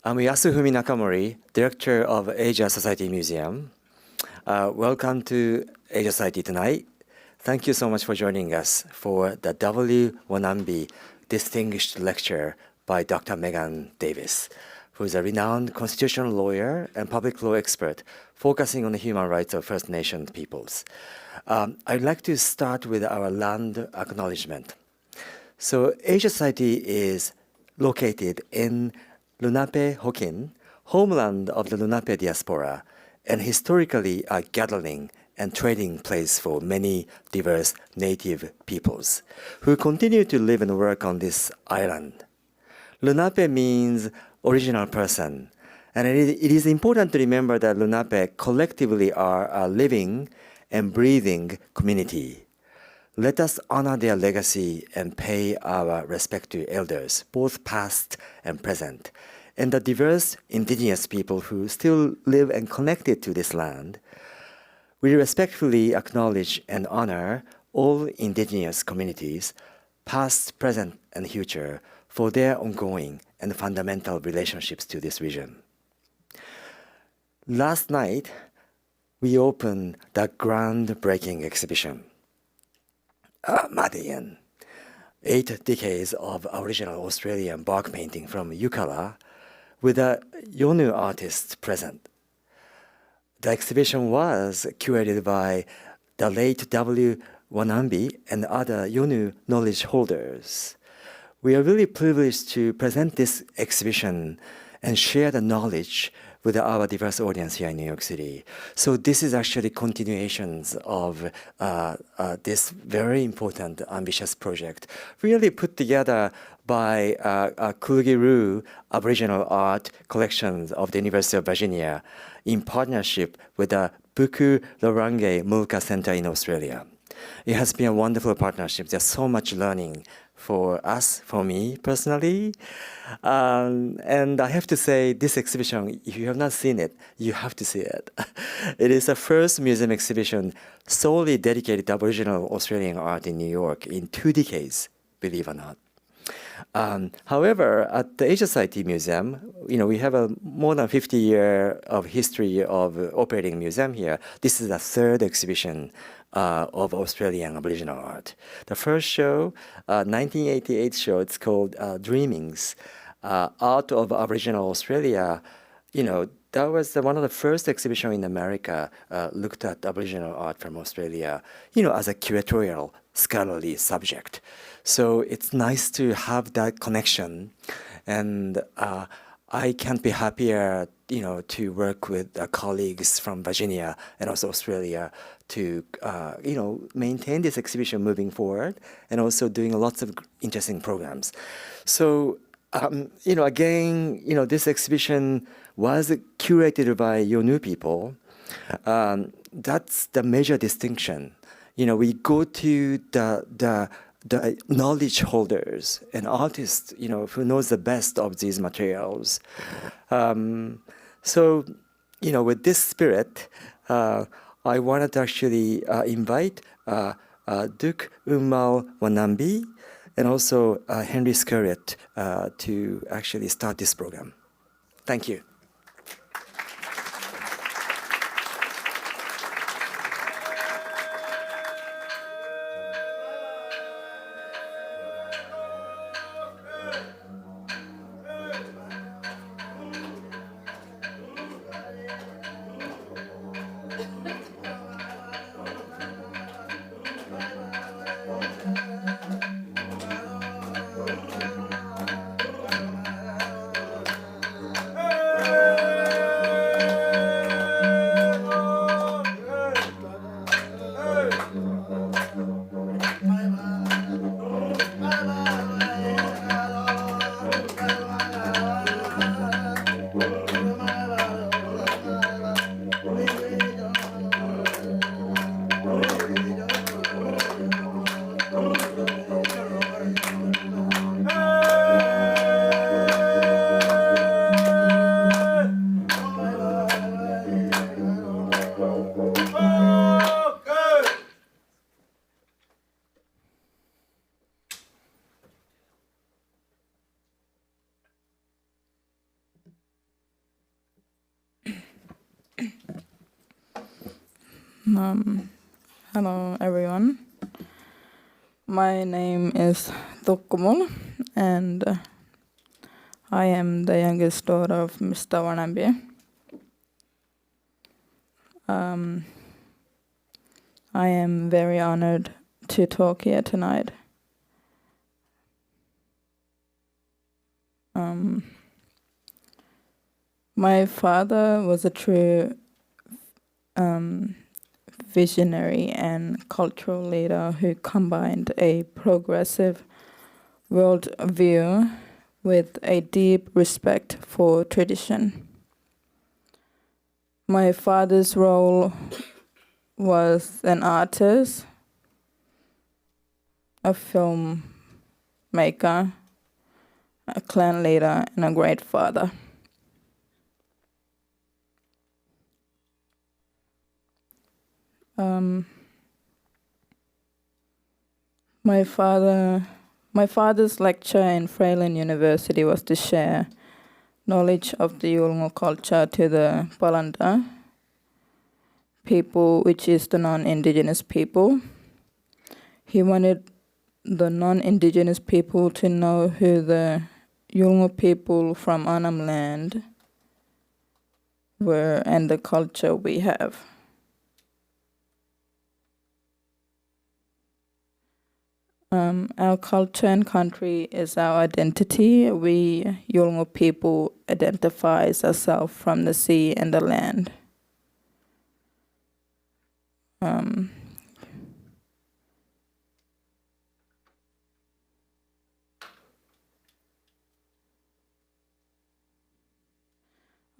I'm Yasufumi Nakamori, Director of Asia Society Museum. Welcome to Asia Society tonight. Thank you so much for joining us for the Waṉambi Distinguished Lecture by Dr. Megan Davis, who is a renowned constitutional lawyer and public law expert focusing on the human rights of First Nation peoples. I'd like to start with our land acknowledgement. So Asia Society is located in Lenape, Hokkien, homeland of the Lenape diaspora, and historically a gathering and trading place for many diverse native peoples who continue to live and work on this island. Lenape means original person, and it is important to remember that Lenape collectively are a living and breathing community. Let us honor their legacy and pay our respect to elders, both past and present, and the diverse indigenous people who still live and connected to this land. We respectfully acknowledge and honor all indigenous communities, past, present, and future, for their ongoing and fundamental relationships to this region. Last night, we opened the groundbreaking exhibition, Maḍayin, 8 decades of Aboriginal Australian bark painting from Yirrkala, with a Yonu artist present. The exhibition was curated by the late W. Waṉambi and other Yonu knowledge holders. We are really privileged to present this exhibition and share the knowledge with our diverse audience here in New York City. So this is actually continuations of this very important, ambitious project, really put together by Uluru Aboriginal Art Collections of the University of Virginia in partnership with the Buku Lorange Mulka Center in Australia. It has been a wonderful partnership. There's so much learning for us, for me personally. And I have to say, this exhibition, if you have not seen it, you have to see it. It is the first museum exhibition solely dedicated to Aboriginal Australian art in New York in 2 decades, believe it or not. However, at the Asia Society Museum, we have a more than 50 year of history of operating museum here. This is the 3rd exhibition of Australian Aboriginal art. The first show, 1988 show, it's called Dreamings, Art of Aboriginal Australia. That was one of the first exhibition in America looked at Aboriginal art from Australia, as a curatorial scholarly subject. So it's nice to have that connection, and I can't be happier, to work with colleagues from Virginia and also Australia to, maintain this exhibition moving forward, and also doing lots of interesting programs. So, again, this exhibition was curated by Yonu people. That's the major distinction. We go to the knowledge holders and artists, who knows the best of these materials. So, with this spirit, I wanted to actually invite Dhukumul Wanambi and also Henry Skerritt to actually start this program. Thank you. Hello everyone. My name is Dhukumul and I am the youngest daughter of Mr. Wanambi. I am very honored to talk here tonight. My father was a true visionary and cultural leader who combined a progressive worldview with a deep respect for tradition. My father's role was an artist, a filmmaker, a clan leader, and a great father. My father's lecture in Freyland University was to share knowledge of the Yolngu culture to the Palanda people, which is the non-Indigenous people. He wanted the non-Indigenous people to know who the Yolngu people from Annam land were and the culture we have. Our culture and country is our identity. We Yolngu people identify ourselves from the sea and the land.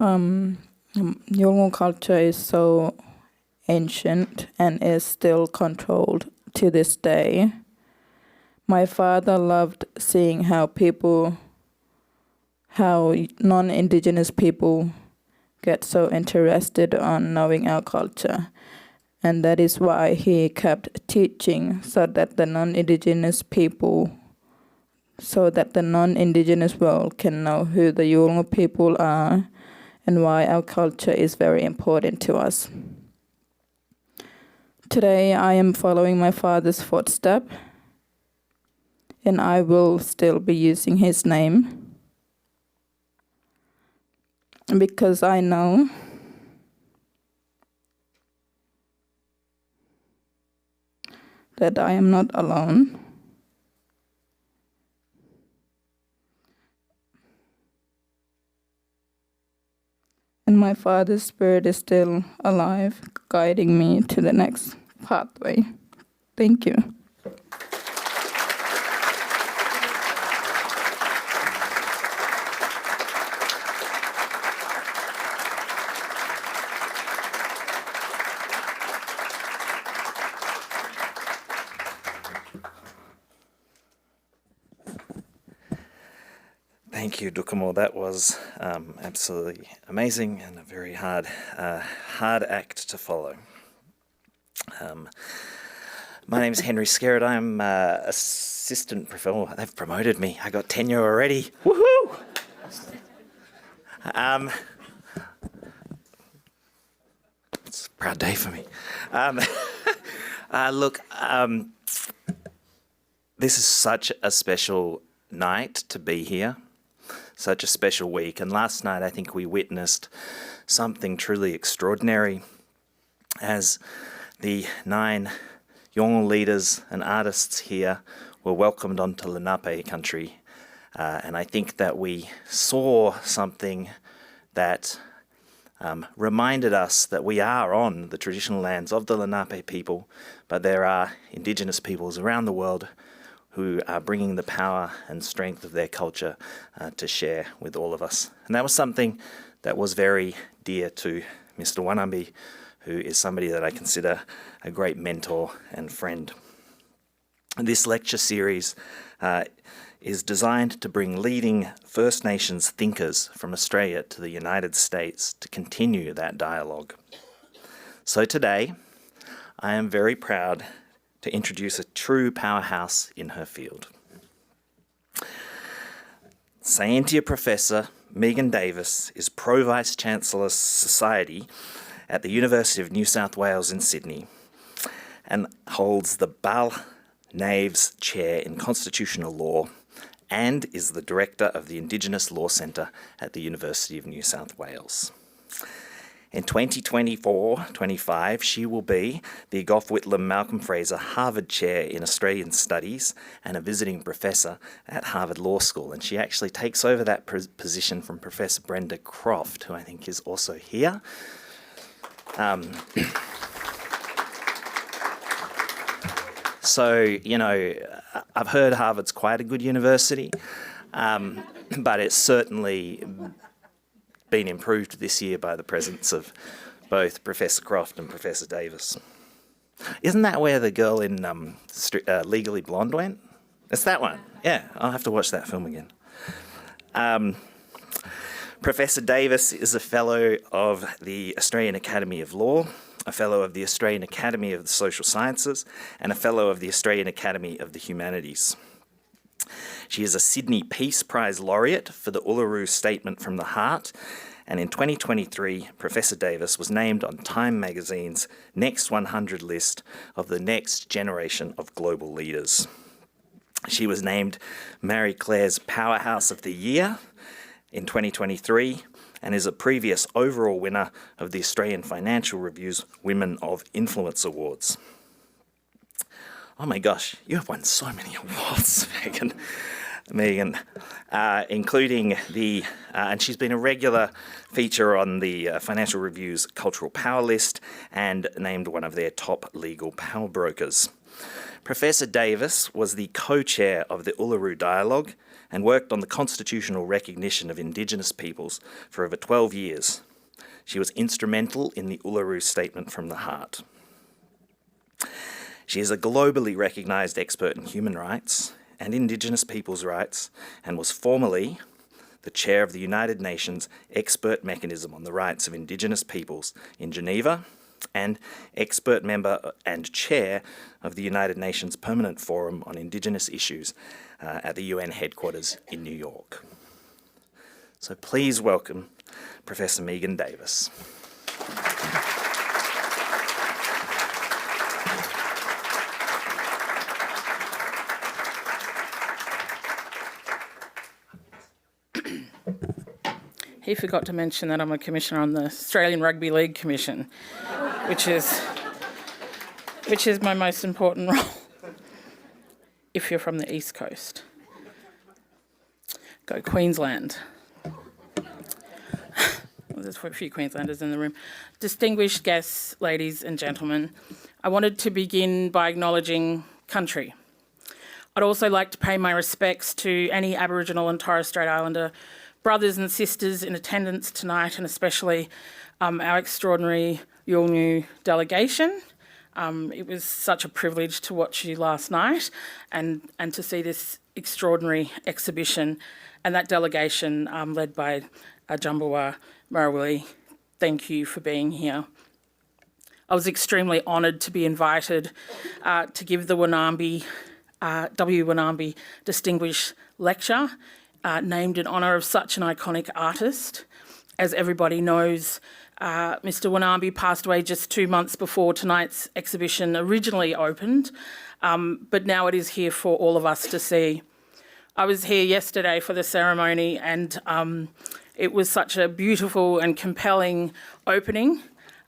Yolngu culture is so ancient and is still controlled to this day. My father loved seeing how non-Indigenous people get so interested on knowing our culture. And that is why he kept teaching so that the non-Indigenous world can know who the Yolngu people are and why our culture is very important to us. Today I am following my father's footstep, and I will still be using his name because I know that I am not alone. And my father's spirit is still alive, guiding me to the next pathway. Thank you. Thank you, Dhukumul. That was absolutely amazing and a very hard act to follow. My name is Henry Skerritt. I'm assistant professor. Oh, they've promoted me. I got tenure already. Woohoo! It's a proud day for me. This is such a special night to be here. Such a special week. And last night, I think we witnessed something truly extraordinary as the 9 Yolngu leaders and artists here were welcomed onto Lenape country. And I think that we saw something that reminded us that we are on the traditional lands of the Lenape people, but there are Indigenous peoples around the world who are bringing the power and strength of their culture to share with all of us. And that was something that was very dear to Mr. Wanambi, who is somebody that I consider a great mentor and friend. This lecture series is designed to bring leading First Nations thinkers from Australia to the United States to continue that dialogue. So today, I am very proud to introduce a true powerhouse in her field. Scientia Professor Megan Davis is Pro-Vice Chancellor Society at the University of New South Wales in Sydney and holds the Bal Naves Chair in Constitutional Law and is the Director of the Indigenous Law Centre at the University of New South Wales. In 2024-25, she will be the Gough Whitlam Malcolm Fraser Harvard Chair in Australian Studies and a visiting professor at Harvard Law School. And she actually takes over that position from Professor Brenda Croft, who I think is also here. So, you know, I've heard Harvard's quite a good university, but it's certainly been improved this year by the presence of both Professor Croft and Professor Davis. Isn't that where the girl in Legally Blonde went? It's that one. Yeah, I'll have to watch that film again. Professor Davis is a Fellow of the Australian Academy of Law, a Fellow of the Australian Academy of the Social Sciences, and a Fellow of the Australian Academy of the Humanities. She is a Sydney Peace Prize laureate for the Uluru Statement from the Heart, and in 2023, Professor Davis was named on Time magazine's Next 100 list of the next generation of global leaders. She was named Marie Claire's Powerhouse of the Year in 2023 and is a previous overall winner of the Australian Financial Review's Women of Influence Awards. Oh my gosh, you have won so many awards, Megan, including the, and she's been a regular feature on the Financial Review's Cultural Power List and named one of their top legal power brokers. Professor Davis was the co-chair of the Uluru Dialogue and worked on the constitutional recognition of Indigenous peoples for over 12 years. She was instrumental in the Uluru Statement from the Heart. She is a globally recognised expert in human rights and Indigenous peoples' rights and was formerly the chair of the United Nations Expert Mechanism on the Rights of Indigenous Peoples in Geneva and expert member and chair of the United Nations Permanent Forum on Indigenous Issues at the UN headquarters in New York. So please welcome Professor Megan Davis. He forgot to mention that I'm a commissioner on the Australian Rugby League Commission, which is my most important role if you're from the East Coast. Go Queensland. There's a few Queenslanders in the room. Distinguished guests, ladies and gentlemen, I wanted to begin by acknowledging country. I'd also like to pay my respects to any Aboriginal and Torres Strait Islander brothers and sisters in attendance tonight, and especially our extraordinary Yolngu delegation. It was such a privilege to watch you last night and to see this extraordinary exhibition, and that delegation led by Jambawa Marawili. Thank you for being here. I was extremely honoured to be invited to give the Waṉambi Distinguished Lecture, named in honour of such an iconic artist. As everybody knows, Mr. Wanambi passed away just 2 months before tonight's exhibition originally opened, but now it is here for all of us to see. I was here yesterday for the ceremony, and it was such a beautiful and compelling opening.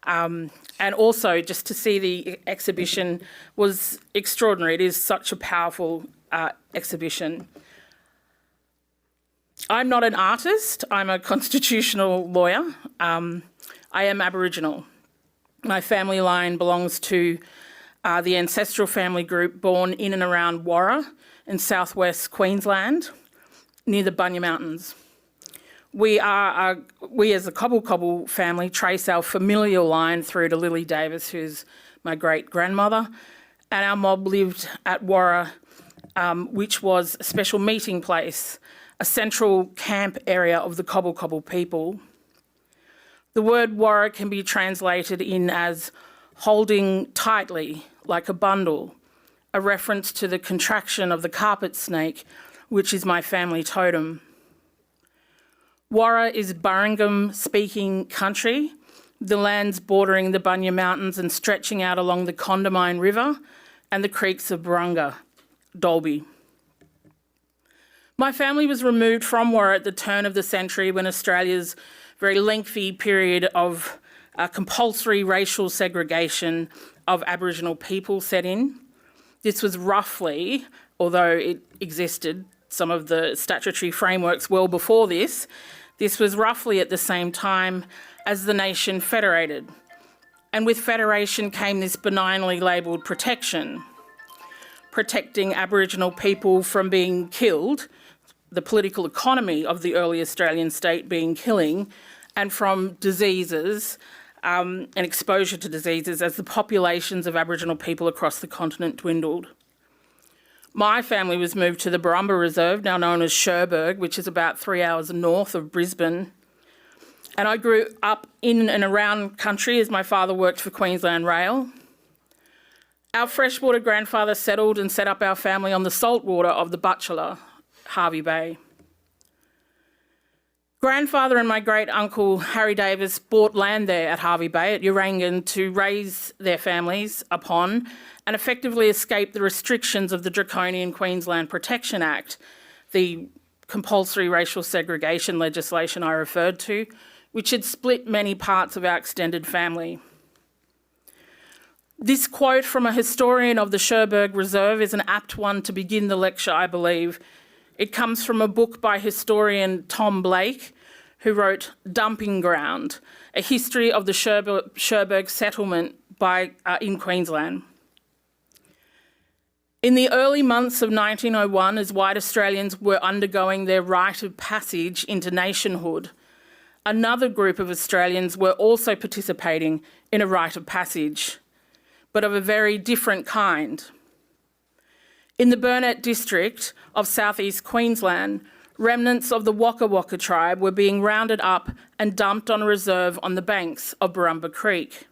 And also just to see the exhibition was extraordinary. It is such a powerful exhibition. I'm not an artist, I'm a constitutional lawyer. I am Aboriginal. My family line belongs to the ancestral family group born in and around Warra in southwest Queensland, near the Bunya Mountains. We as a Cobble Cobble family trace our familial line through to Lily Davis, who's my great-grandmother, and our mob lived at Warra, which was a special meeting place, a central camp area of the Cobble Cobble people. The word Warra can be translated in as holding tightly, like a bundle, a reference to the contraction of the carpet snake, which is my family totem. Warra is Burringam-speaking country, the lands bordering the Bunya Mountains and stretching out along the Condamine River and the creeks of Burunga, Dalby. My family was removed from Wirra at the turn of the century when Australia's very lengthy period of compulsory racial segregation of Aboriginal people set in. This was roughly, although it existed, some of the statutory frameworks well before this was roughly at the same time as the nation federated. And with federation came this benignly labelled protection, protecting Aboriginal people from being killed, the political economy of the early Australian state being killing, and from diseases and exposure to diseases as the populations of Aboriginal people across the continent dwindled. My family was moved to the Burumba Reserve, now known as Cherbourg, which is about 3 hours north of Brisbane. And I grew up in and around country as my father worked for Queensland Rail. Our freshwater grandfather settled and set up our family on the saltwater of the Butchulla, Hervey Bay. Grandfather and my great uncle Harry Davis bought land there at Hervey Bay at Yirrkala to raise their families upon and effectively escape the restrictions of the draconian Queensland Protection Act, the compulsory racial segregation legislation I referred to, which had split many parts of our extended family. This quote from a historian of the Cherbourg Reserve is an apt one to begin the lecture, I believe. It comes from a book by historian Tom Blake, who wrote Dumping Ground, a history of the Cherbourg settlement in Queensland. In the early months of 1901, as white Australians were undergoing their rite of passage into nationhood, another group of Australians were also participating in a rite of passage, but of a very different kind. In the Burnett district of southeast Queensland, remnants of the Waka Waka tribe were being rounded up and dumped on a reserve on the banks of Burumba Creek.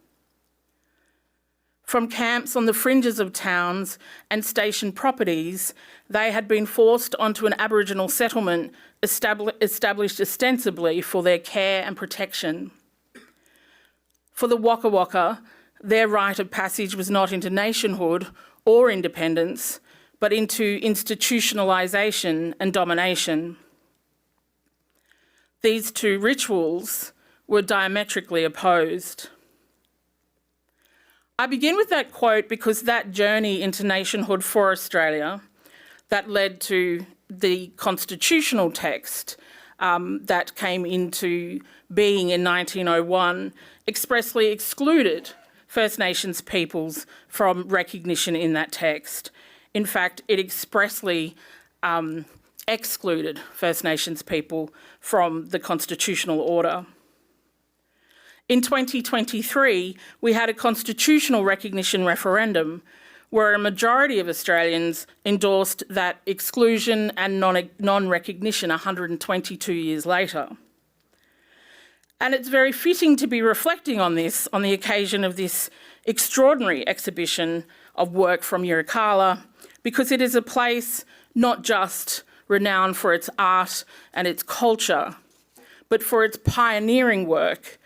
From camps on the fringes of towns and station properties, they had been forced onto an Aboriginal settlement established ostensibly for their care and protection. For the Waka Waka, their rite of passage was not into nationhood or independence, but into institutionalisation and domination. These two rituals were diametrically opposed. I begin with that quote because that journey into nationhood for Australia that led to the constitutional text that came into being in 1901 expressly excluded First Nations peoples from recognition in that text. In fact, it expressly excluded First Nations people from the constitutional order. In 2023, we had a constitutional recognition referendum where a majority of Australians endorsed that exclusion and non-recognition 122 years later. And it's very fitting to be reflecting on this on the occasion of this extraordinary exhibition of work from Yirrkala, because it is a place not just renowned for its art and its culture, but for its pioneering work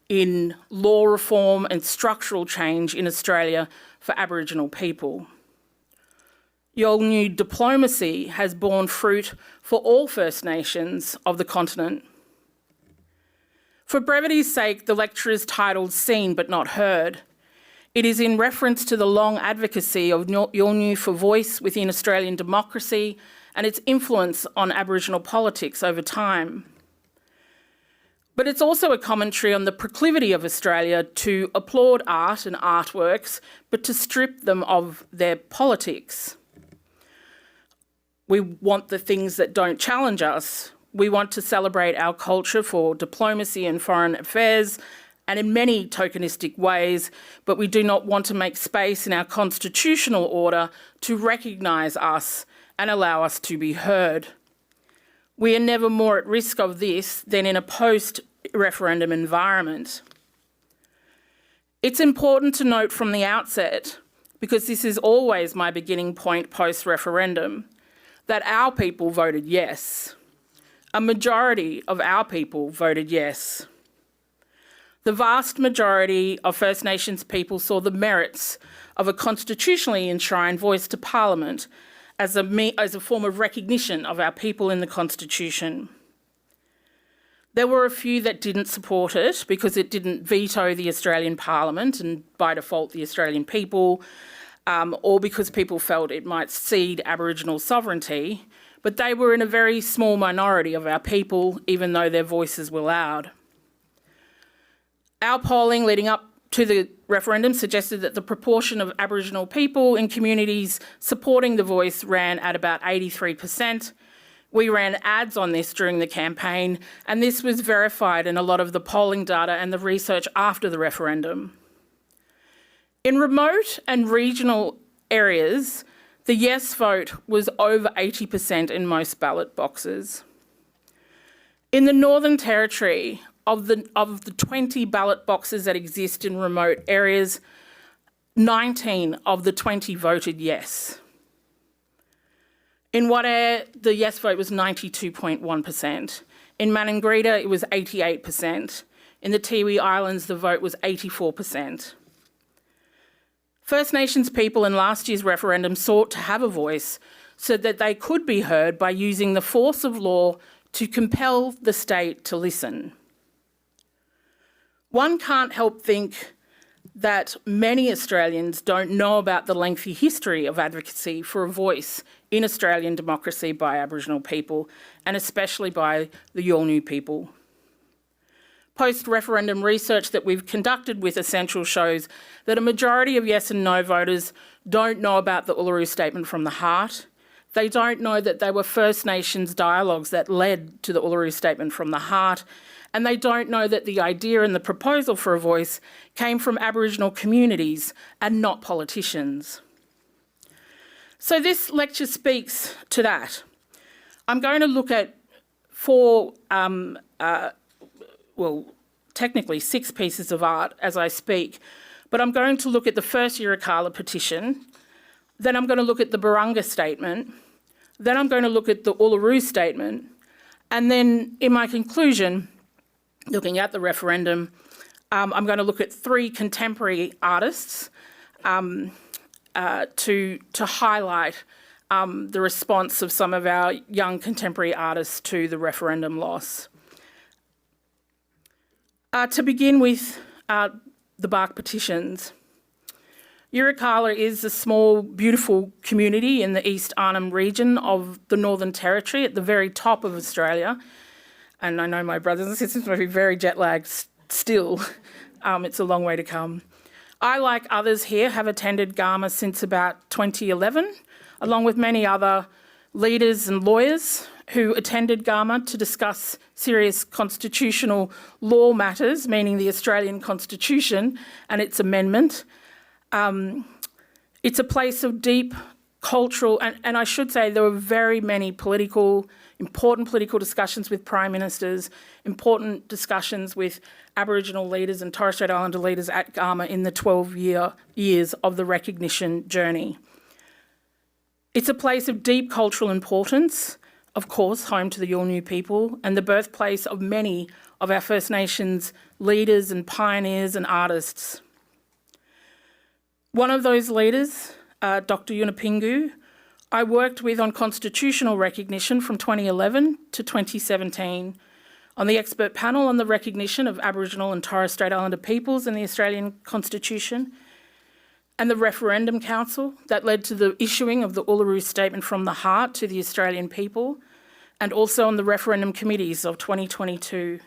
in law reform and structural change in Australia for Aboriginal people. Yolngu diplomacy has borne fruit for all First Nations of the continent. For brevity's sake, the lecture is titled Seen but Not Heard. It is in reference to the long advocacy of Yolngu for voice within Australian democracy and its influence on Aboriginal politics over time. But it's also a commentary on the proclivity of Australia to applaud art and artworks, but to strip them of their politics. We want the things that don't challenge us. We want to celebrate our culture for diplomacy and foreign affairs, and in many tokenistic ways, but we do not want to make space in our constitutional order to recognise us and allow us to be heard. We are never more at risk of this than in a post-referendum environment. It's important to note from the outset, because this is always my beginning point post-referendum, that our people voted yes. A majority of our people voted yes. The vast majority of First Nations people saw the merits of a constitutionally enshrined voice to Parliament as a form of recognition of our people in the Constitution. There were a few that didn't support it because it didn't veto the Australian Parliament and by default the Australian people, or because people felt it might cede Aboriginal sovereignty, but they were in a very small minority of our people, even though their voices were loud. Our polling leading up to the referendum suggested that the proportion of Aboriginal people in communities supporting the voice ran at about 83%. We ran ads on this during the campaign, and this was verified in a lot of the polling data and the research after the referendum. In remote and regional areas, the yes vote was over 80% in most ballot boxes. In the Northern Territory, of the 20 ballot boxes that exist in remote areas, 19 of the 20 voted yes. In Waɗayin, the yes vote was 92.1%. In Maningrida, it was 88%. In the Tiwi Islands, the vote was 84%. First Nations people in last year's referendum sought to have a voice so that they could be heard by using the force of law to compel the state to listen. One can't help think that many Australians don't know about the lengthy history of advocacy for a voice in Australian democracy by Aboriginal people, and especially by the Yolngu people. Post-referendum research that we've conducted with Essential shows that a majority of yes and no voters don't know about the Uluru Statement from the Heart. They don't know that they were First Nations dialogues that led to the Uluru Statement from the Heart, and they don't know that the idea and the proposal for a voice came from Aboriginal communities and not politicians. So this lecture speaks to that. I'm going to look at technically 6 pieces of art as I speak, but I'm going to look at the first Yirrkala petition, then I'm going to look at the Barunga Statement, then I'm going to look at the Uluru Statement, and then in my conclusion, looking at the referendum, I'm going to look at 3 contemporary artists to highlight the response of some of our young contemporary artists to the referendum loss. To begin with the bark petitions. Yirrkala is a small, beautiful community in the East Arnhem region of the Northern Territory at the very top of Australia. And I know my brothers and sisters may be very jet-lagged still. It's a long way to come. I, like others here, have attended Garma since about 2011, along with many other leaders and lawyers who attended Garma to discuss serious constitutional law matters, meaning the Australian Constitution and its amendment. It's a place of deep cultural, and I should say there were very many important political discussions with prime ministers, important discussions with Aboriginal leaders and Torres Strait Islander leaders at Garma in the 12 years of the recognition journey. It's a place of deep cultural importance, of course, home to the Yolngu people, and the birthplace of many of our First Nations leaders and pioneers and artists. One of those leaders, Dr. Yunupingu, I worked with on constitutional recognition from 2011 to 2017 on the expert panel on the recognition of Aboriginal and Torres Strait Islander peoples in the Australian Constitution, and the Referendum Council that led to the issuing of the Uluru Statement from the Heart to the Australian people, and also on the referendum committees of 2022.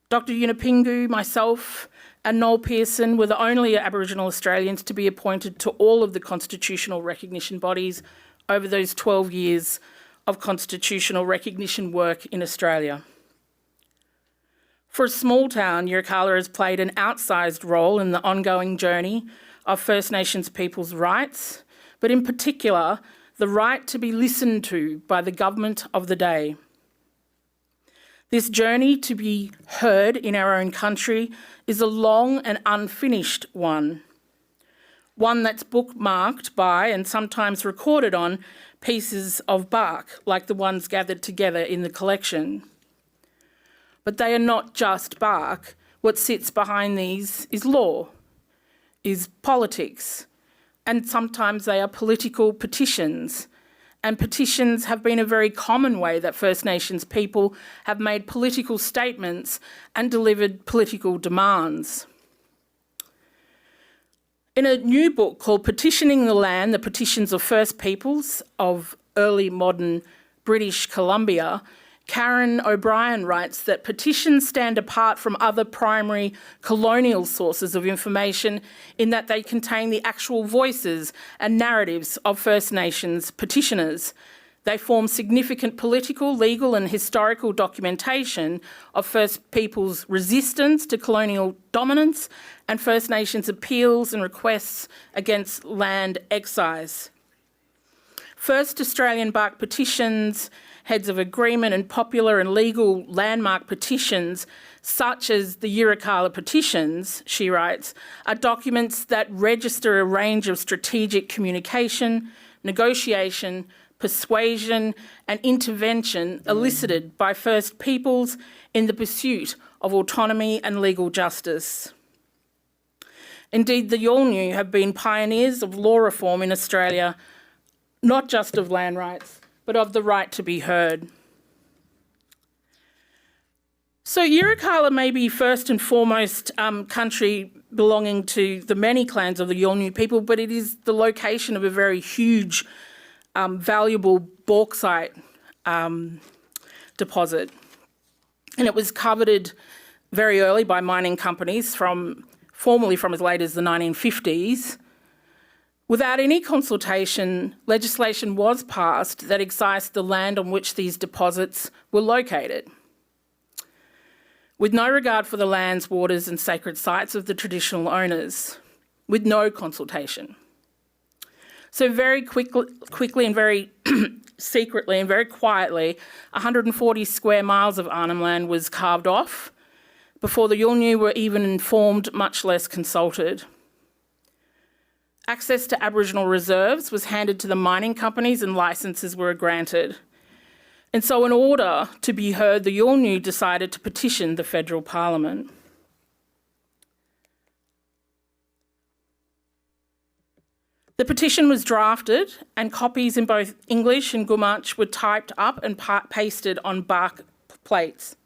Dr. Yunupingu, myself, and Noel Pearson were the only Aboriginal Australians to be appointed to all of the constitutional recognition bodies over those 12 years of constitutional recognition work in Australia. For a small town, Yirrkala has played an outsized role in the ongoing journey of First Nations people's rights, but in particular, the right to be listened to by the government of the day. This journey to be heard in our own country is a long and unfinished one that's bookmarked by and sometimes recorded on pieces of bark, like the ones gathered together in the collection. But they are not just bark. What sits behind these is law, is politics, and sometimes they are political petitions. And petitions have been a very common way that First Nations people have made political statements and delivered political demands. In a new book called Petitioning the Land, The Petitions of First Peoples of Early Modern British Columbia, Karen O'Brien writes that petitions stand apart from other primary colonial sources of information in that they contain the actual voices and narratives of First Nations petitioners. They form significant political, legal and historical documentation of First Peoples' resistance to colonial dominance and First Nations appeals and requests against land excise. First Australian bark petitions, heads of agreement and popular and legal landmark petitions, such as the Yirrkala petitions, she writes, are documents that register a range of strategic communication, negotiation, persuasion and intervention elicited by First Peoples in the pursuit of autonomy and legal justice. Indeed, the Yolngu have been pioneers of law reform in Australia, not just of land rights, but of the right to be heard. So Yirrkala may be first and foremost country belonging to the many clans of the Yolngu people, but it is the location of a very huge, valuable bauxite deposit. And it was coveted very early by mining companies formerly from as late as the 1950s. Without any consultation, legislation was passed that excised the land on which these deposits were located, with no regard for the lands, waters and sacred sites of the traditional owners, with no consultation. So very quickly and very secretly and very quietly, 140 square miles of Arnhem land was carved off before the Yolngu were even informed, much less consulted. Access to Aboriginal reserves was handed to the mining companies and licences were granted. And so in order to be heard, the Yolngu decided to petition the federal parliament. The petition was drafted and copies in both English and Gumatj were typed up and pasted on bark plates.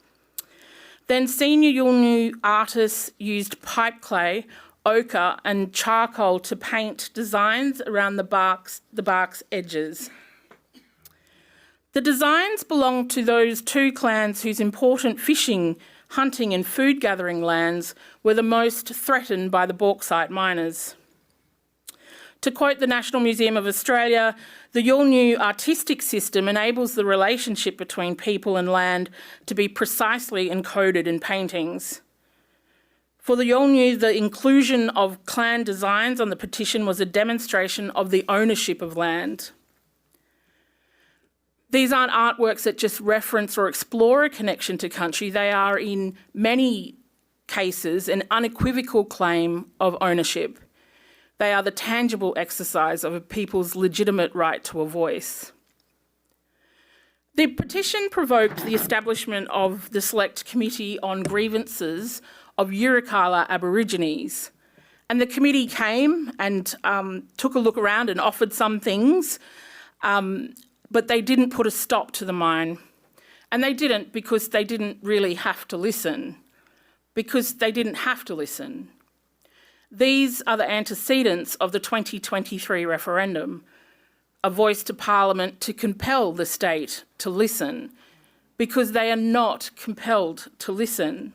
Then senior Yolngu artists used pipe clay, ochre and charcoal to paint designs around the bark's edges. The designs belonged to those two clans whose important fishing, hunting and food gathering lands were the most threatened by the bauxite miners. To quote the National Museum of Australia, the Yolngu artistic system enables the relationship between people and land to be precisely encoded in paintings. For the Yolngu, the inclusion of clan designs on the petition was a demonstration of the ownership of land. These aren't artworks that just reference or explore a connection to country. They are, in many cases, an unequivocal claim of ownership. They are the tangible exercise of a people's legitimate right to a voice. The petition provoked the establishment of the Select Committee on Grievances of Yirrkala Aborigines. And the committee came and took a look around and offered some things, but they didn't put a stop to the mine. And they didn't because they didn't really have to listen. Because they didn't have to listen. These are the antecedents of the 2023 referendum, a voice to Parliament to compel the state to listen, because they are not compelled to listen.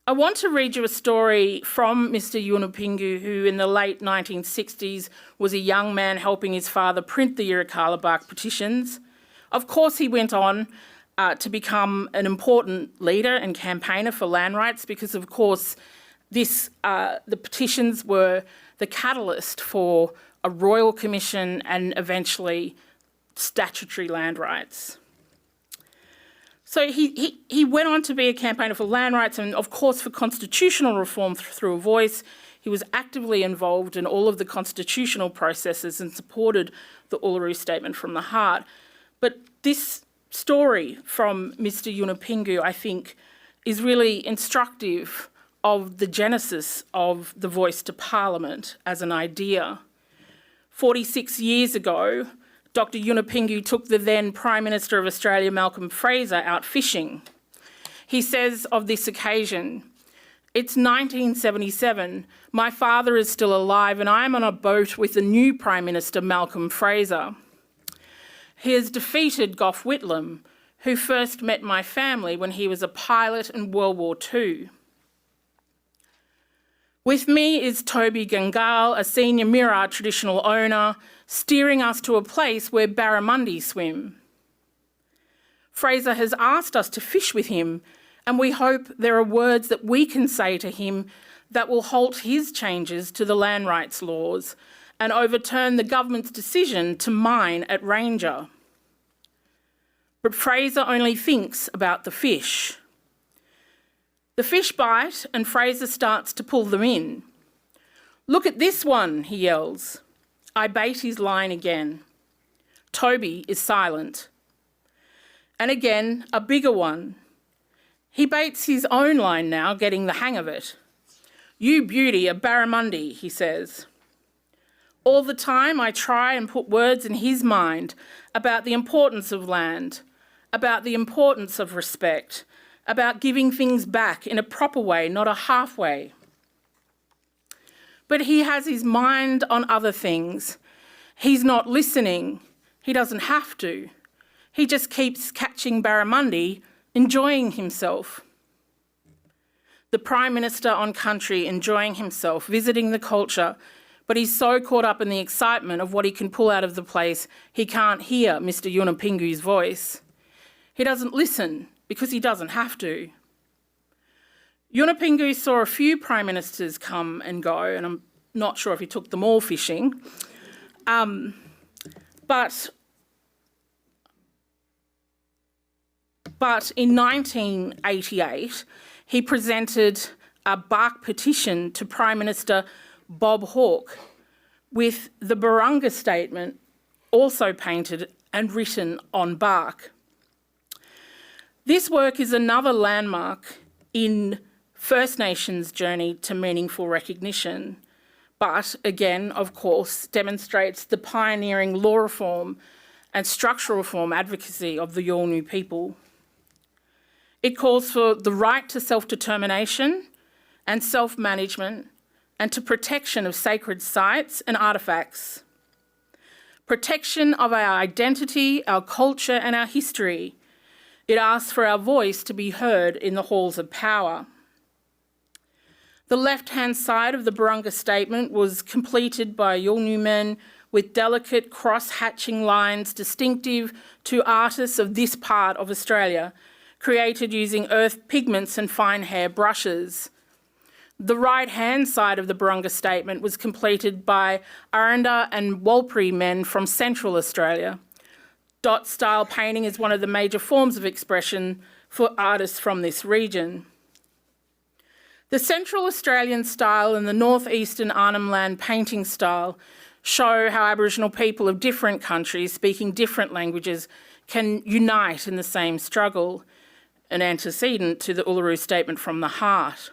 I want to read you a story from Mr. Yunupingu, who in the late 1960s was a young man helping his father print the Yirrkala bark petitions. Of course, he went on to become an important leader and campaigner for land rights because, of course, the petitions were the catalyst for a royal commission and eventually statutory land rights. So he went on to be a campaigner for land rights and, of course, for constitutional reform through a voice. He was actively involved in all of the constitutional processes and supported the Uluru Statement from the Heart. But this story from Mr. Yunupingu, I think, is really instructive of the genesis of the voice to Parliament as an idea. 46 years ago, Dr. Yunupingu took the then Prime Minister of Australia, Malcolm Fraser, out fishing. He says of this occasion, "It's 1977, my father is still alive and I am on a boat with the new Prime Minister, Malcolm Fraser. He has defeated Gough Whitlam, who first met my family when he was a pilot in World War II. With me is Toby Gangal, a senior Mirarr traditional owner, steering us to a place where barramundi swim. Fraser has asked us to fish with him, and we hope there are words that we can say to him that will halt his changes to the land rights laws and overturn the government's decision to mine at Ranger. But Fraser only thinks about the fish. The fish bite and Fraser starts to pull them in. Look at this one, he yells. I bait his line again. Toby is silent. And again, a bigger one. He baits his own line now, getting the hang of it. You beauty, a barramundi, he says. All the time I try and put words in his mind about the importance of land, about the importance of respect, about giving things back in a proper way, not a halfway. But he has his mind on other things. He's not listening. He doesn't have to. He just keeps catching barramundi, enjoying himself. The Prime Minister on country enjoying himself, visiting the culture, but he's so caught up in the excitement of what he can pull out of the place, he can't hear Mr. Yunupingu's voice. He doesn't listen because he doesn't have to. Yunupingu saw a few Prime Ministers come and go, and I'm not sure if he took them all fishing, but in 1988, he presented a bark petition to Prime Minister Bob Hawke with the Barunga Statement also painted and written on bark. This work is another landmark in First Nations' journey to meaningful recognition, but again, of course, demonstrates the pioneering law reform and structural reform advocacy of the Yolngu people. It calls for the right to self-determination and self-management and to protection of sacred sites and artefacts, protection of our identity, our culture and our history. It asks for our voice to be heard in the halls of power. The left-hand side of the Barunga Statement was completed by Yolngu men with delicate cross-hatching lines distinctive to artists of this part of Australia, created using earth pigments and fine hair brushes. The right-hand side of the Barunga Statement was completed by Aranda and Warlpiri men from Central Australia. Dot-style painting is one of the major forms of expression for artists from this region. The Central Australian style and the North-Eastern Arnhem Land painting style show how Aboriginal people of different countries speaking different languages can unite in the same struggle, an antecedent to the Uluru Statement from the Heart.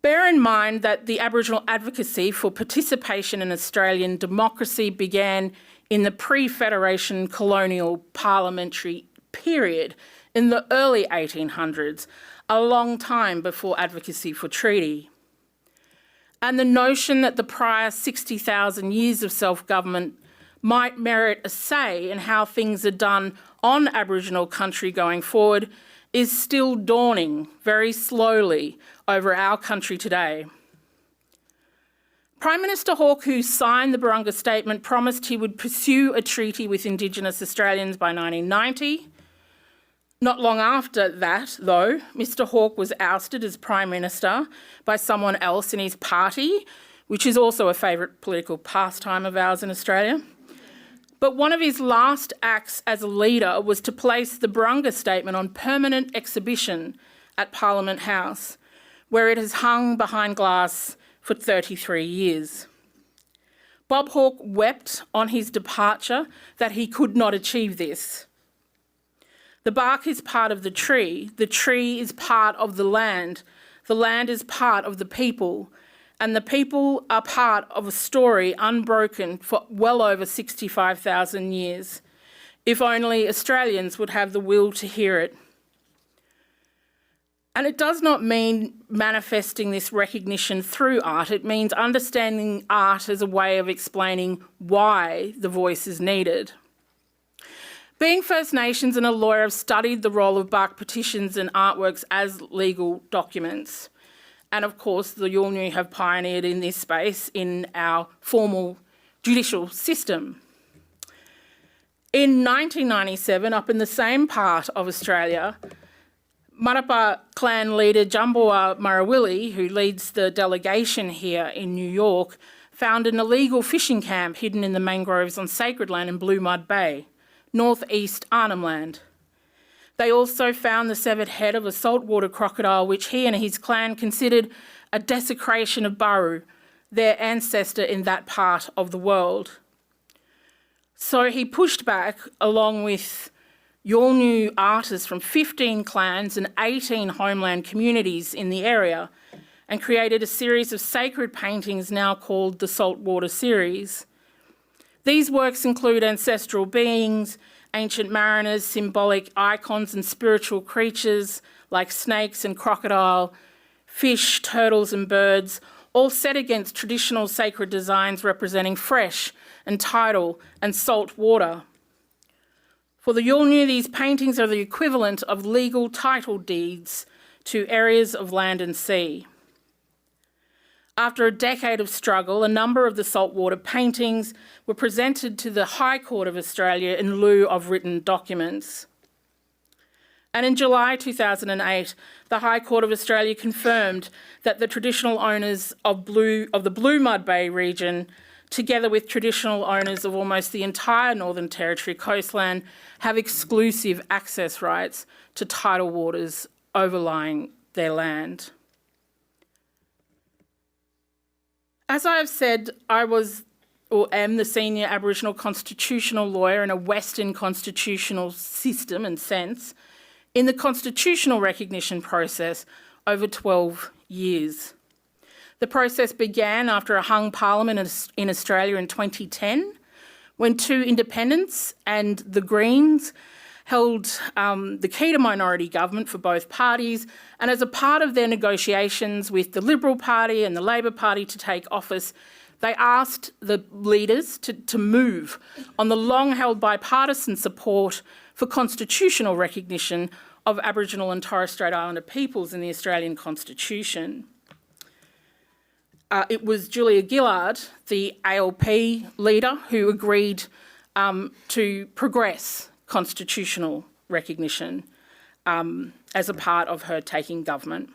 Bear in mind that the Aboriginal advocacy for participation in Australian democracy began in the pre-Federation colonial parliamentary period in the early 1800s, a long time before advocacy for treaty. And the notion that the prior 60,000 years of self-government might merit a say in how things are done on Aboriginal country going forward is still dawning very slowly over our country today. Prime Minister Hawke, who signed the Barunga Statement, promised he would pursue a treaty with Indigenous Australians by 1990. Not long after that, though, Mr Hawke was ousted as Prime Minister by someone else in his party, which is also a favourite political pastime of ours in Australia. But one of his last acts as a leader was to place the Barunga Statement on permanent exhibition at Parliament House, where it has hung behind glass for 33 years. Bob Hawke wept on his departure that he could not achieve this. The bark is part of the tree is part of the land is part of the people, and the people are part of a story unbroken for well over 65,000 years. If only Australians would have the will to hear it. And it does not mean manifesting this recognition through art. It means understanding art as a way of explaining why the voice is needed. Being First Nations and a lawyer, I've studied the role of bark petitions and artworks as legal documents. And of course, the Yolngu have pioneered in this space in our formal judicial system. In 1997, up in the same part of Australia, Marapa clan leader Jamboa Marawili, who leads the delegation here in New York, found an illegal fishing camp hidden in the mangroves on sacred land in Blue Mud Bay, northeast Arnhem Land. They also found the severed head of a saltwater crocodile, which he and his clan considered a desecration of Baru, their ancestor in that part of the world. So he pushed back, along with Yolngu artists from 15 clans and 18 homeland communities in the area, and created a series of sacred paintings now called the Saltwater Series. These works include ancestral beings, ancient mariners, symbolic icons and spiritual creatures like snakes and crocodile, fish, turtles and birds, all set against traditional sacred designs representing fresh and tidal and salt water. For the Yolngu, these paintings are the equivalent of legal title deeds to areas of land and sea. After a decade of struggle, a number of the saltwater paintings were presented to the High Court of Australia in lieu of written documents. And in July 2008, the High Court of Australia confirmed that the traditional owners of the Blue Mud Bay region, together with traditional owners of almost the entire Northern Territory coastline, have exclusive access rights to tidal waters overlying their land. As I have said, I was or am the senior Aboriginal constitutional lawyer in a Western constitutional system and sense in the constitutional recognition process over 12 years. The process began after a hung parliament in Australia in 2010, when two independents and the Greens held the key to minority government for both parties, and as a part of their negotiations with the Liberal Party and the Labor Party to take office, they asked the leaders to move on the long-held bipartisan support for constitutional recognition of Aboriginal and Torres Strait Islander peoples in the Australian Constitution. It was Julia Gillard, the ALP leader, who agreed to progress constitutional recognition as a part of her taking government.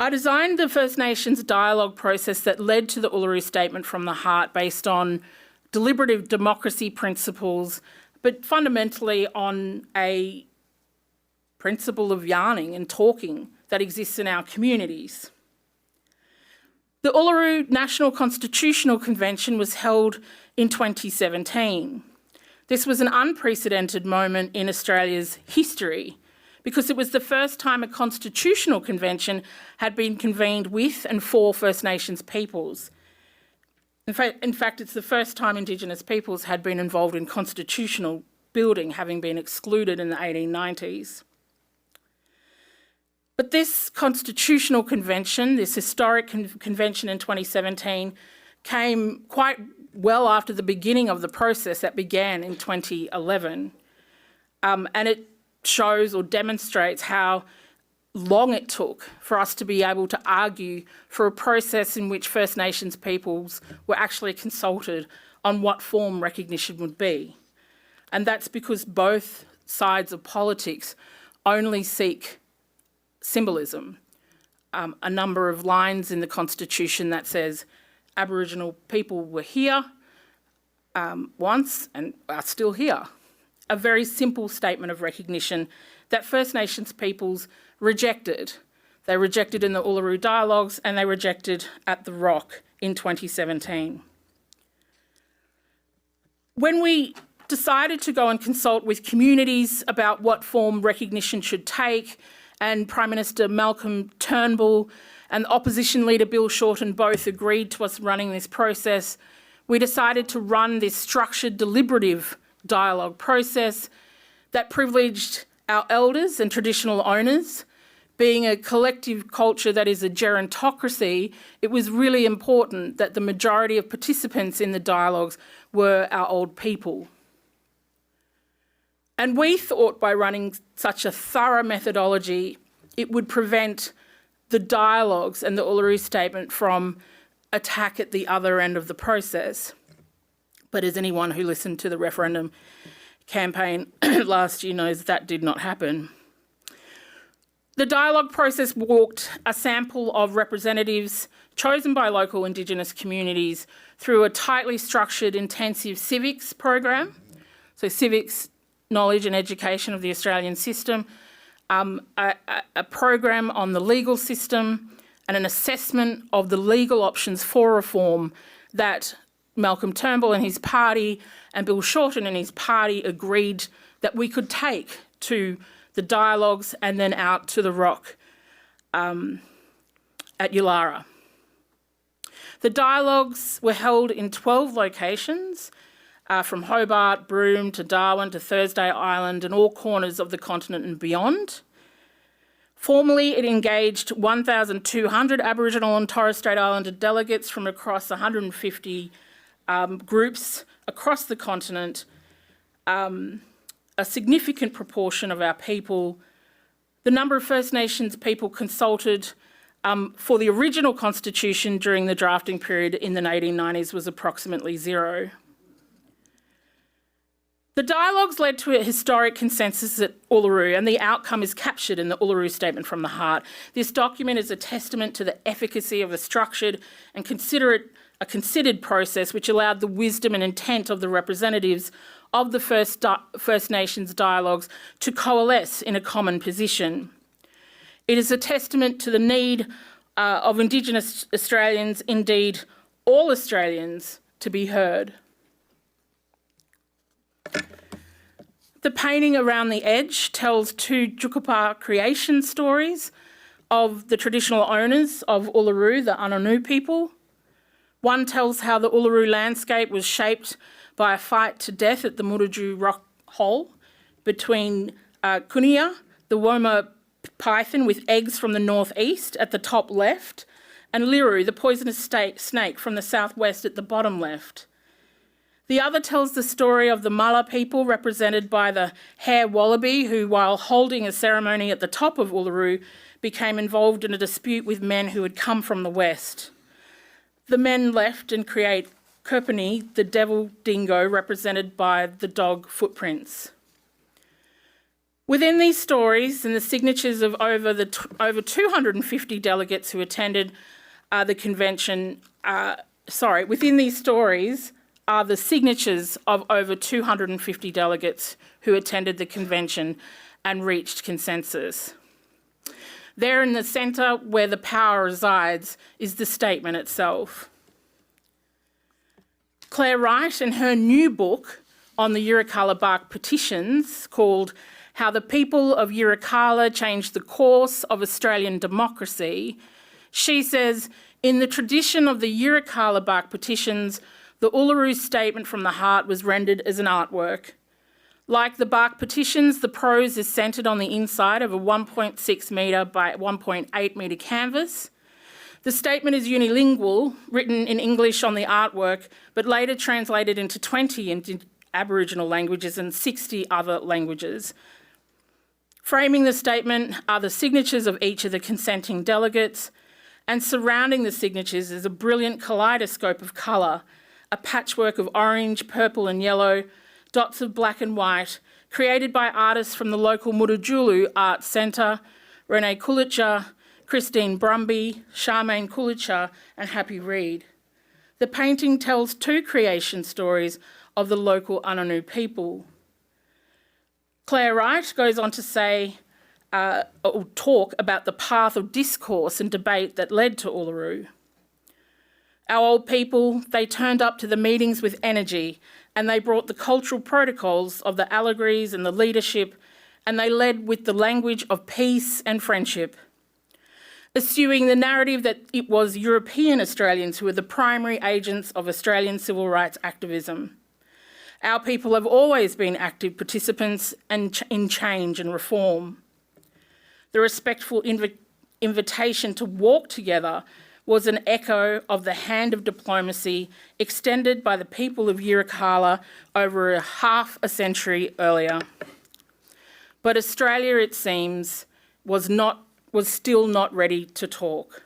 I designed the First Nations dialogue process that led to the Uluru Statement from the Heart, based on deliberative democracy principles, but fundamentally on a principle of yarning and talking that exists in our communities. The Uluru National Constitutional Convention was held in 2017. This was an unprecedented moment in Australia's history because it was the first time a constitutional convention had been convened with and for First Nations peoples. In fact, it's the first time Indigenous peoples had been involved in constitutional building, having been excluded in the 1890s. But this constitutional convention, this historic convention in 2017, came quite well after the beginning of the process that began in 2011. And it shows or demonstrates how long it took for us to be able to argue for a process in which First Nations peoples were actually consulted on what form recognition would be. And that's because both sides of politics only seek symbolism. A number of lines in the Constitution that says Aboriginal people were here once and are still here. A very simple statement of recognition that First Nations peoples rejected. They rejected in the Uluru Dialogues and they rejected at the Rock in 2017. When we decided to go and consult with communities about what form recognition should take, and Prime Minister Malcolm Turnbull and Opposition Leader Bill Shorten both agreed to us running this process, we decided to run this structured, deliberative dialogue process that privileged our elders and traditional owners. Being a collective culture that is a gerontocracy, it was really important that the majority of participants in the dialogues were our old people. And we thought by running such a thorough methodology, it would prevent the dialogues and the Uluru Statement from attack at the other end of the process. But as anyone who listened to the referendum campaign last year knows, that did not happen. The dialogue process walked a sample of representatives chosen by local Indigenous communities through a tightly structured intensive civics program, so civics, knowledge and education of the Australian system, a program on the legal system, and an assessment of the legal options for reform that Malcolm Turnbull and his party and Bill Shorten and his party agreed that we could take to the dialogues and then out to the rock at Yirrkala. The dialogues were held in 12 locations, from Hobart, Broome to Darwin to Thursday Island and all corners of the continent and beyond. Formally, it engaged 1,200 Aboriginal and Torres Strait Islander delegates from across 150 groups across the continent, a significant proportion of our people. The number of First Nations people consulted for the original constitution during the drafting period in the 1890s was approximately 0. The dialogues led to a historic consensus at Uluru, and the outcome is captured in the Uluru Statement from the Heart. This document is a testament to the efficacy of a structured and considered process which allowed the wisdom and intent of the representatives of the First Nations dialogues to coalesce in a common position. It is a testament to the need of Indigenous Australians, indeed all Australians, to be heard. The painting around the edge tells two Yirrkala creation stories of the traditional owners of Uluru, the Ananu people. One tells how the Uluru landscape was shaped by a fight to death at the Muraju Rock Hole between Kunia, the Woma python with eggs from the northeast at the top left, and Liru, the poisonous snake from the southwest at the bottom left. The other tells the story of the Mala people, represented by the hare wallaby, who, while holding a ceremony at the top of Uluru, became involved in a dispute with men who had come from the west. The men left and create Kurpani, the devil dingo, represented by the dog footprints. Within these stories and the signatures of over 250 delegates who attended the convention, within these stories are the signatures of over 250 delegates who attended the convention and reached consensus. There in the centre, where the power resides, is the statement itself. Claire Wright, in her new book on the Yirrkala bark petitions, called How the People of Yirrkala Changed the Course of Australian Democracy, she says, in the tradition of the Yirrkala bark petitions, the Uluru Statement from the Heart was rendered as an artwork. Like the bark petitions, the prose is centred on the inside of a 1.6 metre by 1.8 metre canvas. The statement is unilingual, written in English on the artwork, but later translated into 20 Aboriginal languages and 60 other languages. Framing the statement are the signatures of each of the consenting delegates, and surrounding the signatures is a brilliant kaleidoscope of colour, a patchwork of orange, purple and yellow, dots of black and white, created by artists from the local Murujulu Art Centre, Renee Kulicha, Christine Brumby, Charmaine Kulicha and Happy Reid. The painting tells two creation stories of the local Ananu people. Claire Wright goes on to say, or talk about the path of discourse and debate that led to Uluru. Our old people, they turned up to the meetings with energy, and they brought the cultural protocols of the allegories and the leadership, and they led with the language of peace and friendship, eschewing the narrative that it was European Australians who were the primary agents of Australian civil rights activism. Our people have always been active participants in change and reform. The respectful invitation to walk together was an echo of the hand of diplomacy extended by the people of Yirrkala over half a century earlier. But Australia, it seems, was still not ready to talk.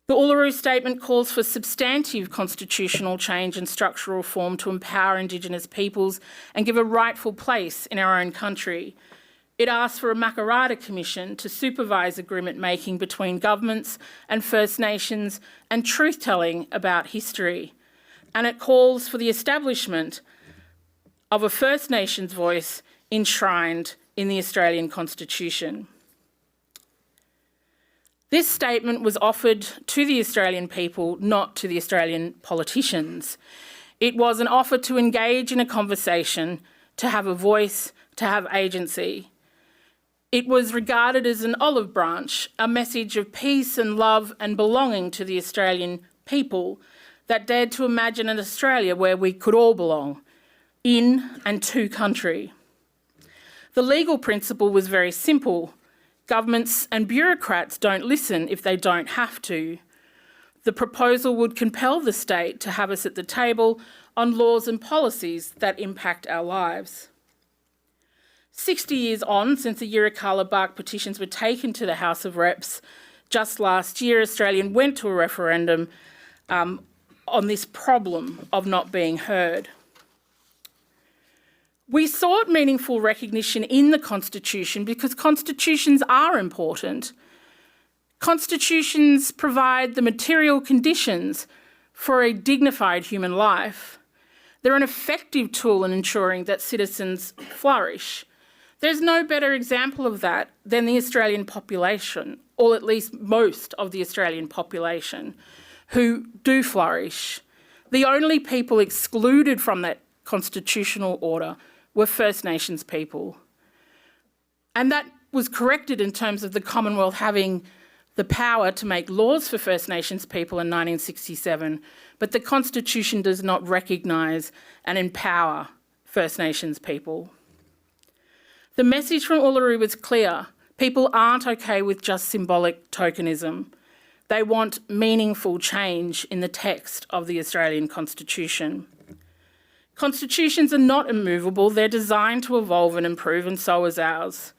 The Uluru Statement calls for substantive constitutional change and structural reform to empower Indigenous peoples and give a rightful place in our own country. It asks for a Makarrata Commission to supervise agreement making between governments and First Nations and truth-telling about history. And it calls for the establishment of a First Nations voice enshrined in the Australian Constitution. This statement was offered to the Australian people, not to the Australian politicians. It was an offer to engage in a conversation, to have a voice, to have agency. It was regarded as an olive branch, a message of peace and love and belonging to the Australian people that dared to imagine an Australia where we could all belong, in and to country. The legal principle was very simple. Governments and bureaucrats don't listen if they don't have to. The proposal would compel the state to have us at the table on laws and policies that impact our lives. 60 years on since the Yirrkala bark petitions were taken to the House of Reps, just last year Australia went to a referendum on this problem of not being heard. We sought meaningful recognition in the Constitution because constitutions are important. Constitutions provide the material conditions for a dignified human life. They're an effective tool in ensuring that citizens flourish. There's no better example of that than the Australian population, or at least most of the Australian population, who do flourish. The only people excluded from that constitutional order were First Nations people. And that was corrected in terms of the Commonwealth having the power to make laws for First Nations people in 1967, but the Constitution does not recognise and empower First Nations people. The message from Uluru was clear. People aren't okay with just symbolic tokenism. They want meaningful change in the text of the Australian Constitution. Constitutions are not immovable, they're designed to evolve and improve, and so is ours.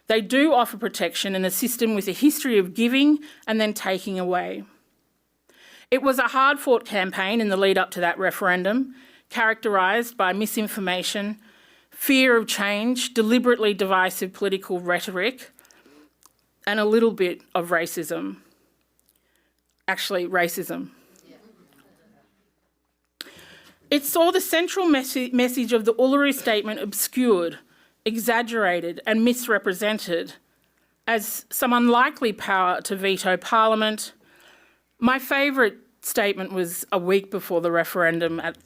They do offer protection in a system with a history of giving and then taking away. It was a hard-fought campaign in the lead up to that referendum, characterised by misinformation, fear of change, deliberately divisive political rhetoric, and a little bit of racism. Actually, racism. It saw the central message of the Uluru Statement obscured, exaggerated and misrepresented as some unlikely power to veto Parliament. My favourite statement was a week before the referendum at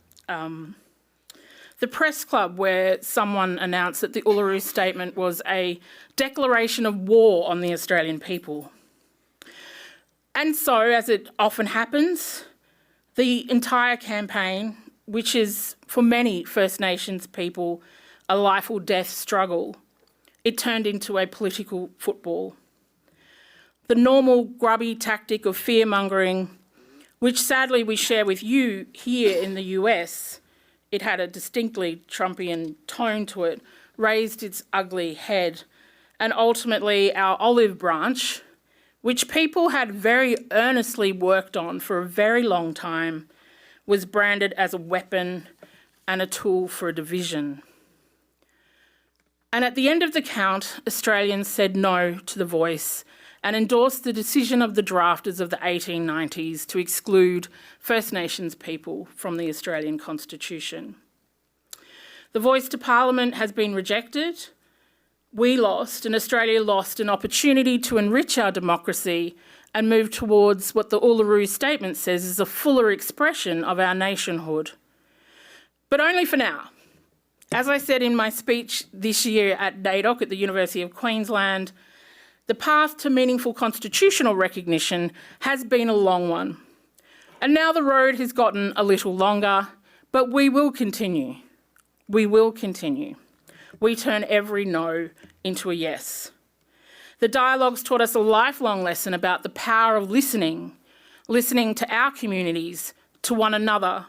the press club, where someone announced that the Uluru Statement was a declaration of war on the Australian people. And so, as it often happens, the entire campaign, which is for many First Nations people a life or death struggle, it turned into a political football. The normal grubby tactic of fear-mongering, which sadly we share with you here in the US, it had a distinctly Trumpian tone to it, raised its ugly head, and ultimately our olive branch, which people had very earnestly worked on for a very long time, was branded as a weapon and a tool for division. And at the end of the count, Australians said no to the voice and endorsed the decision of the drafters of the 1890s to exclude First Nations people from the Australian Constitution. The voice to Parliament has been rejected. We lost, and Australia lost, an opportunity to enrich our democracy and move towards what the Uluru statement says is a fuller expression of our nationhood. But only for now. As I said in my speech this year at NAIDOC at the University of Queensland, the path to meaningful constitutional recognition has been a long one. And now the road has gotten a little longer, but we will continue. We will continue. We turn every no into a yes. The dialogues taught us a lifelong lesson about the power of listening to our communities, to one another,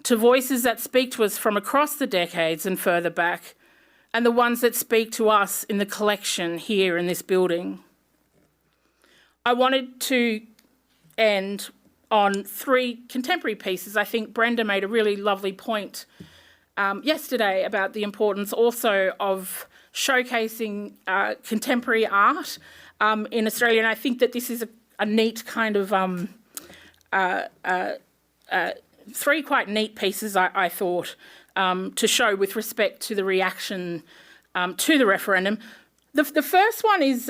to voices that speak to us from across the decades and further back, and the ones that speak to us in the collection here in this building. I wanted to end on 3 contemporary pieces. I think Brenda made a really lovely point yesterday about the importance also of showcasing contemporary art in Australia, and I think that this is a neat kind of 3 quite neat pieces, I thought, to show with respect to the reaction to the referendum. The first one is,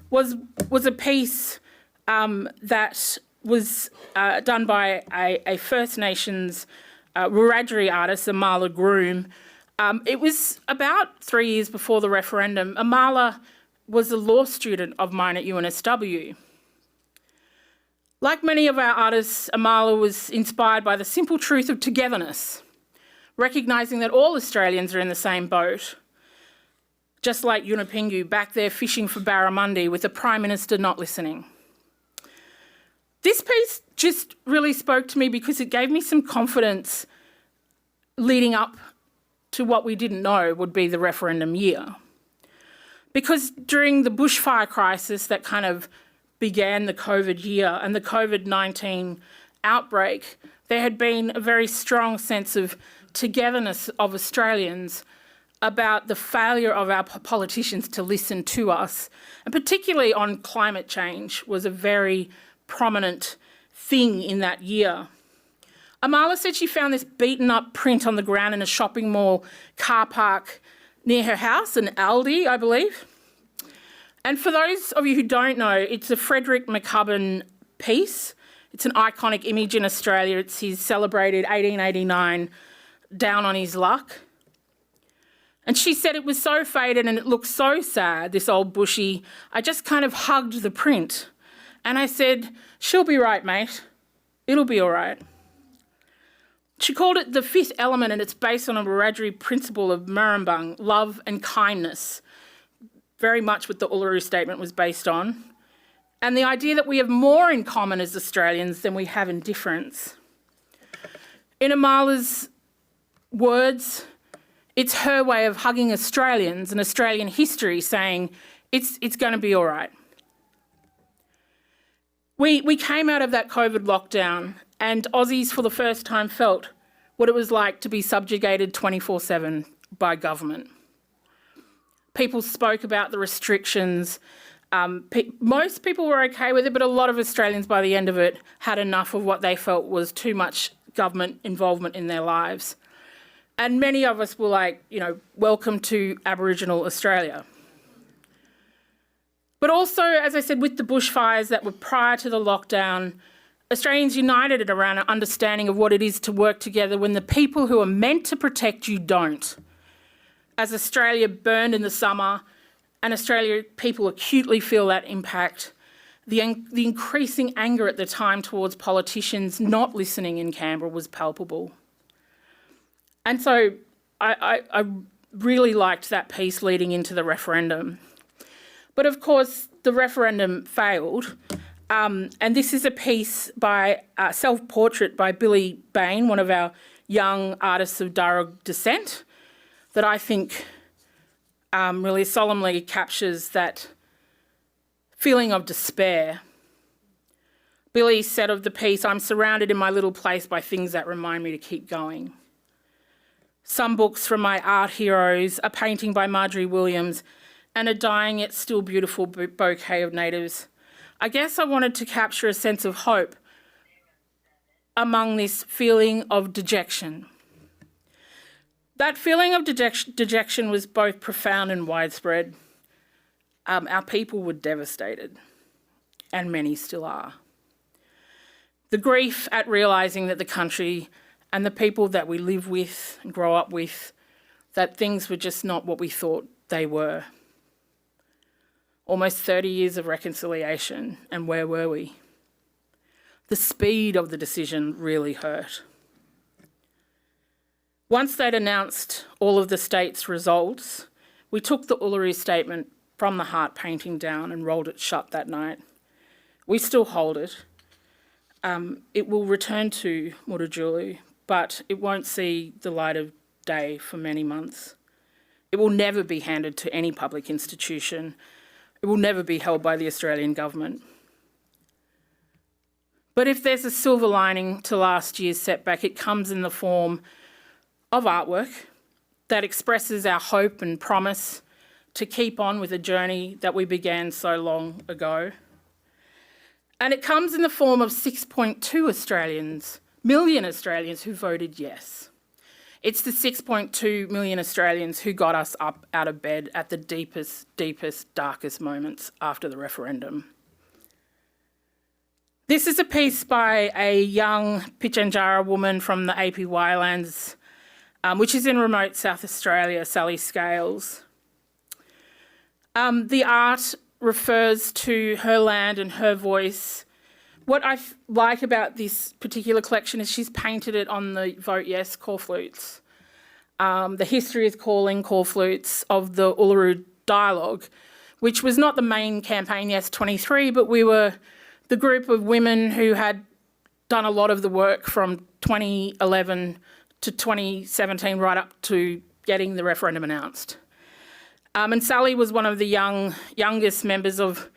was a piece that was done by a First Nations Wiradjuri artist, Amala Groom. It was about 3 years before the referendum. Amala was a law student of mine at UNSW. Like many of our artists, Amala was inspired by the simple truth of togetherness, recognising that all Australians are in the same boat, just like Yunupingu back there fishing for barramundi with the Prime Minister not listening. This piece just really spoke to me because it gave me some confidence leading up to what we didn't know would be the referendum year. Because during the bushfire crisis that kind of began the COVID year and the COVID-19 outbreak, there had been a very strong sense of togetherness of Australians about the failure of our politicians to listen to us, and particularly on climate change was a very prominent thing in that year. Amala said she found this beaten up print on the ground in a shopping mall car park near her house, an Aldi, I believe. And for those of you who don't know, it's a Frederick McCubbin piece. It's an iconic image in Australia. It's his celebrated 1889 Down on His Luck. And she said it was so faded and it looked so sad, this old bushy. I just kind of hugged the print. And I said, she'll be right, mate. It'll be all right. She called it the 5th element, and it's based on a Wiradjuri principle of Murrumbung, love and kindness, very much what the Uluru statement was based on, and the idea that we have more in common as Australians than we have in difference. In Amala's words, it's her way of hugging Australians and Australian history, saying it's going to be all right. We came out of that COVID lockdown and Aussies for the first time felt what it was like to be subjugated 24/7 by government. People spoke about the restrictions. Most people were okay with it, but a lot of Australians by the end of it had enough of what they felt was too much government involvement in their lives. And many of us were like, welcome to Aboriginal Australia. But also, as I said, with the bushfires that were prior to the lockdown, Australians united around an understanding of what it is to work together when the people who are meant to protect you don't. As Australia burned in the summer and Australia people acutely feel that impact, the increasing anger at the time towards politicians not listening in Canberra was palpable. And so I really liked that piece leading into the referendum. But of course, the referendum failed. And this is a piece by self-portrait by Billy Bain, one of our young artists of Darug descent, that I think really solemnly captures that feeling of despair. Billy said of the piece, "I'm surrounded in my little place by things that remind me to keep going. Some books from my art heroes, a painting by Marjorie Williams, and a dying yet still beautiful bouquet of natives. I guess I wanted to capture a sense of hope among this feeling of dejection." That feeling of dejection was both profound and widespread. Our people were devastated. and many still are. The grief at realising that the country and the people that we live with and grow up with, that things were just not what we thought they were. Almost 30 years of reconciliation, and where were we? The speed of the decision really hurt. Once they'd announced all of the state's results, we took the Uluru statement from the heart painting down and rolled it shut that night. We still hold it. It will return to Mutijulu, but it won't see the light of day for many months. It will never be handed to any public institution. It will never be held by the Australian government. But if there's a silver lining to last year's setback, it comes in the form of artwork that expresses our hope and promise to keep on with a journey that we began so long ago. And it comes in the form of 6.2 million Australians who voted yes. It's the 6.2 million Australians who got us up out of bed at the deepest, darkest moments after the referendum. This is a piece by a young Pitjantjatjara woman from the APY lands, which is in remote South Australia, Sally Scales. The art refers to her land and her voice. What I like about this particular collection is she's painted it on the Vote Yes call flutes. The history is calling call flutes of the Uluru dialogue, which was not the main campaign, Yes 23, but we were the group of women who had done a lot of the work from 2011 to 2017 right up to getting the referendum announced. And Sally was one of the youngest members of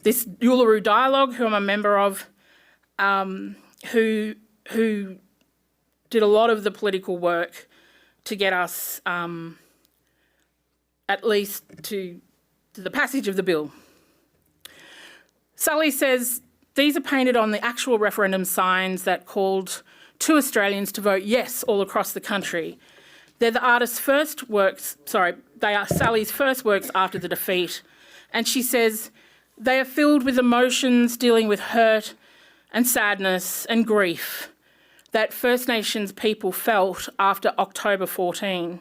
this Uluru dialogue, who I'm a member of, who did a lot of the political work to get us at least to the passage of the bill. Sally says these are painted on the actual referendum signs that called to Australians to vote yes all across the country. They're the artist's first works, they are Sally's first works after the defeat. And she says, they are filled with emotions dealing with hurt and sadness and grief that First Nations people felt after October 14.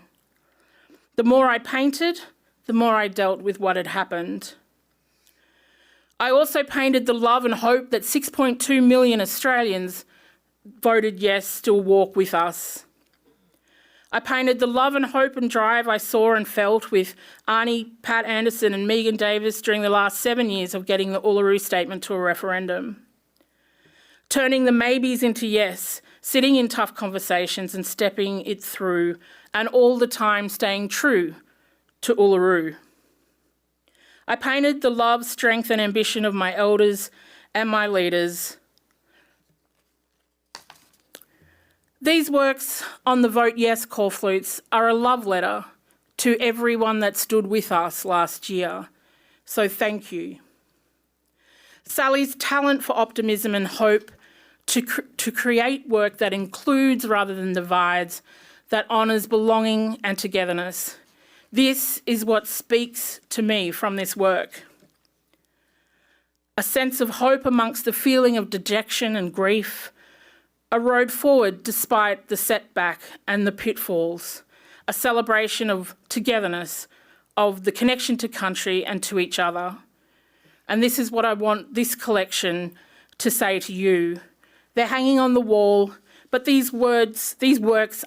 The more I painted, the more I dealt with what had happened. I also painted the love and hope that 6.2 million Australians voted yes still walk with us. I painted the love and hope and drive I saw and felt with Arnie, Pat Anderson and Megan Davis during the last 7 years of getting the Uluru statement to a referendum. Turning the maybes into yes, sitting in tough conversations and stepping it through, and all the time staying true to Uluru. I painted the love, strength and ambition of my elders and my leaders. These works on the Vote Yes call flutes are a love letter to everyone that stood with us last year. So thank you. Sally's talent for optimism and hope to create work that includes rather than divides, that honours belonging and togetherness. This is what speaks to me from this work. A sense of hope amongst the feeling of dejection and grief, a road forward despite the setback and the pitfalls, a celebration of togetherness, of the connection to country and to each other. And this is what I want this collection to say to you. They're hanging on the wall, but these works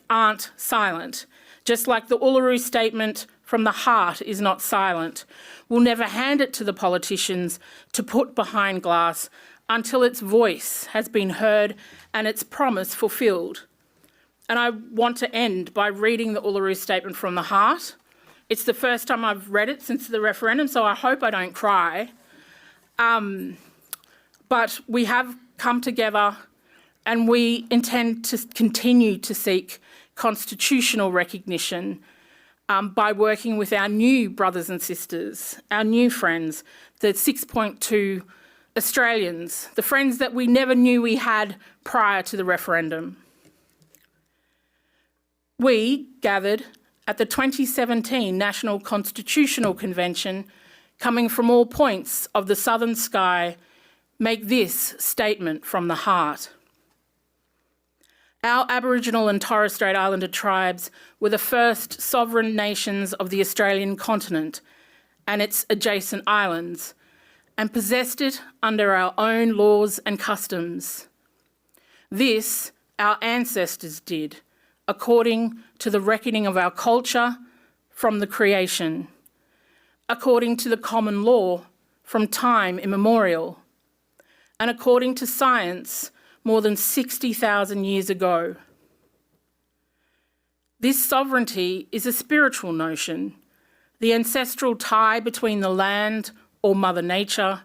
aren't silent. Just like the Uluru statement from the heart is not silent. We'll never hand it to the politicians to put behind glass until its voice has been heard and its promise fulfilled. And I want to end by reading the Uluru statement from the heart. It's the first time I've read it since the referendum, so I hope I don't cry. But we have come together and we intend to continue to seek constitutional recognition by working with our new brothers and sisters, our new friends, the 6.2 Australians, the friends that we never knew we had prior to the referendum. We gathered at the 2017 National Constitutional Convention, coming from all points of the southern sky make this statement from the heart. Our Aboriginal and Torres Strait Islander tribes were the first sovereign nations of the Australian continent and its adjacent islands, and possessed it under our own laws and customs. This our ancestors did, according to the reckoning of our culture from the creation, according to the common law from time immemorial, and according to science more than 60,000 years ago. This sovereignty is a spiritual notion, the ancestral tie between the land, or Mother Nature,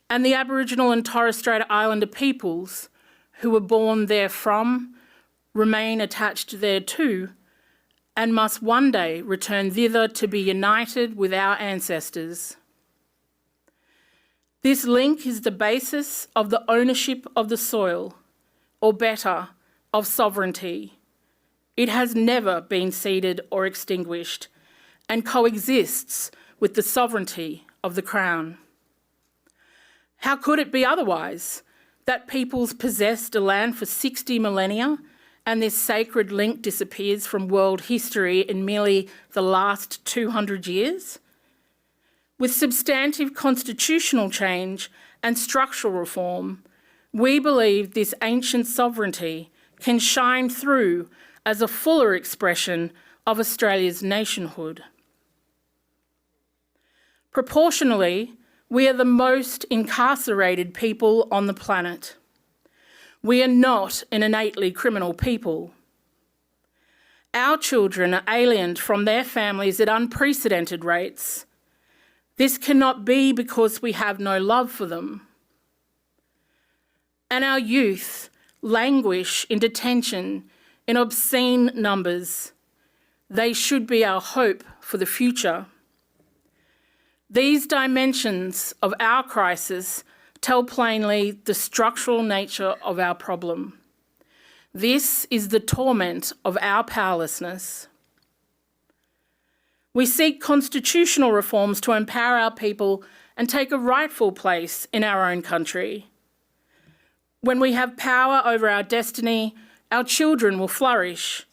and the Aboriginal and Torres Strait Islander peoples who were born therefrom, remain attached thereto, and must one day return thither to be united with our ancestors. This link is the basis of the ownership of the soil, or better, of sovereignty. It has never been ceded or extinguished, and coexists with the sovereignty of the Crown. How could it be otherwise, that peoples possessed a land for 60 millennia and this sacred link disappears from world history in merely the last 200 years? With substantive constitutional change and structural reform, we believe this ancient sovereignty can shine through as a fuller expression of Australia's nationhood. Proportionally, we are the most incarcerated people on the planet. We are not an innately criminal people. Our children are aliened from their families at unprecedented rates. This cannot be because we have no love for them. And our youth languish in detention in obscene numbers. They should be our hope for the future. These dimensions of our crisis tell plainly the structural nature of our problem. This is the torment of our powerlessness. We seek constitutional reforms to empower our people and take a rightful place in our own country. When we have power over our destiny, our children will flourish.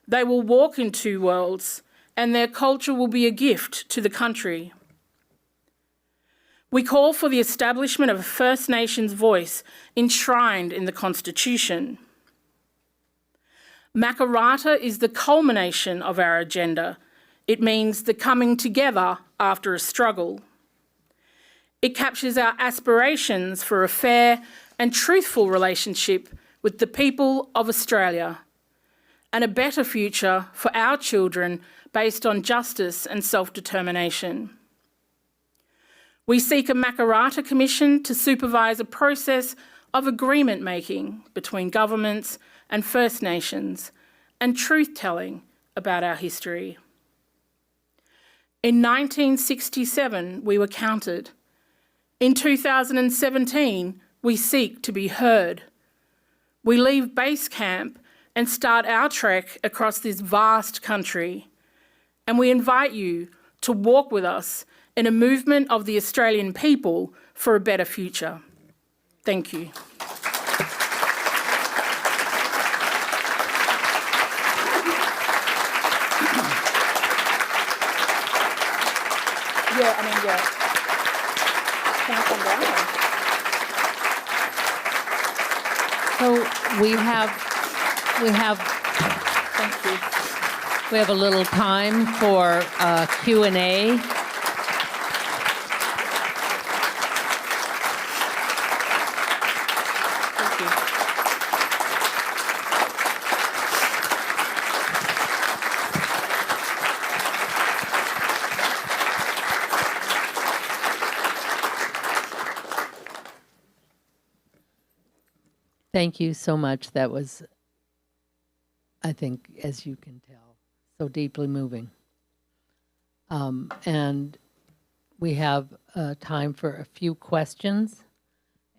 They will walk in two worlds, and their culture will be a gift to the country. We call for the establishment of a First Nations voice enshrined in the Constitution. Makarrata is the culmination of our agenda. It means the coming together after a struggle. It captures our aspirations for a fair and truthful relationship with the people of Australia and a better future for our children based on justice and self-determination. We seek a Makarrata Commission to supervise a process of agreement making between governments and First Nations and truth-telling about our history. In 1967, we were counted. In 2017, we seek to be heard. We leave base camp and start our trek across this vast country. And we invite you to walk with us in a movement of the Australian people for a better future. Thank you. Can I come down? So we have Thank you. we have a little time for Q&A. Thank you. Thank you so much. That was, I think, as you can tell, so deeply moving. And we have time for a few questions.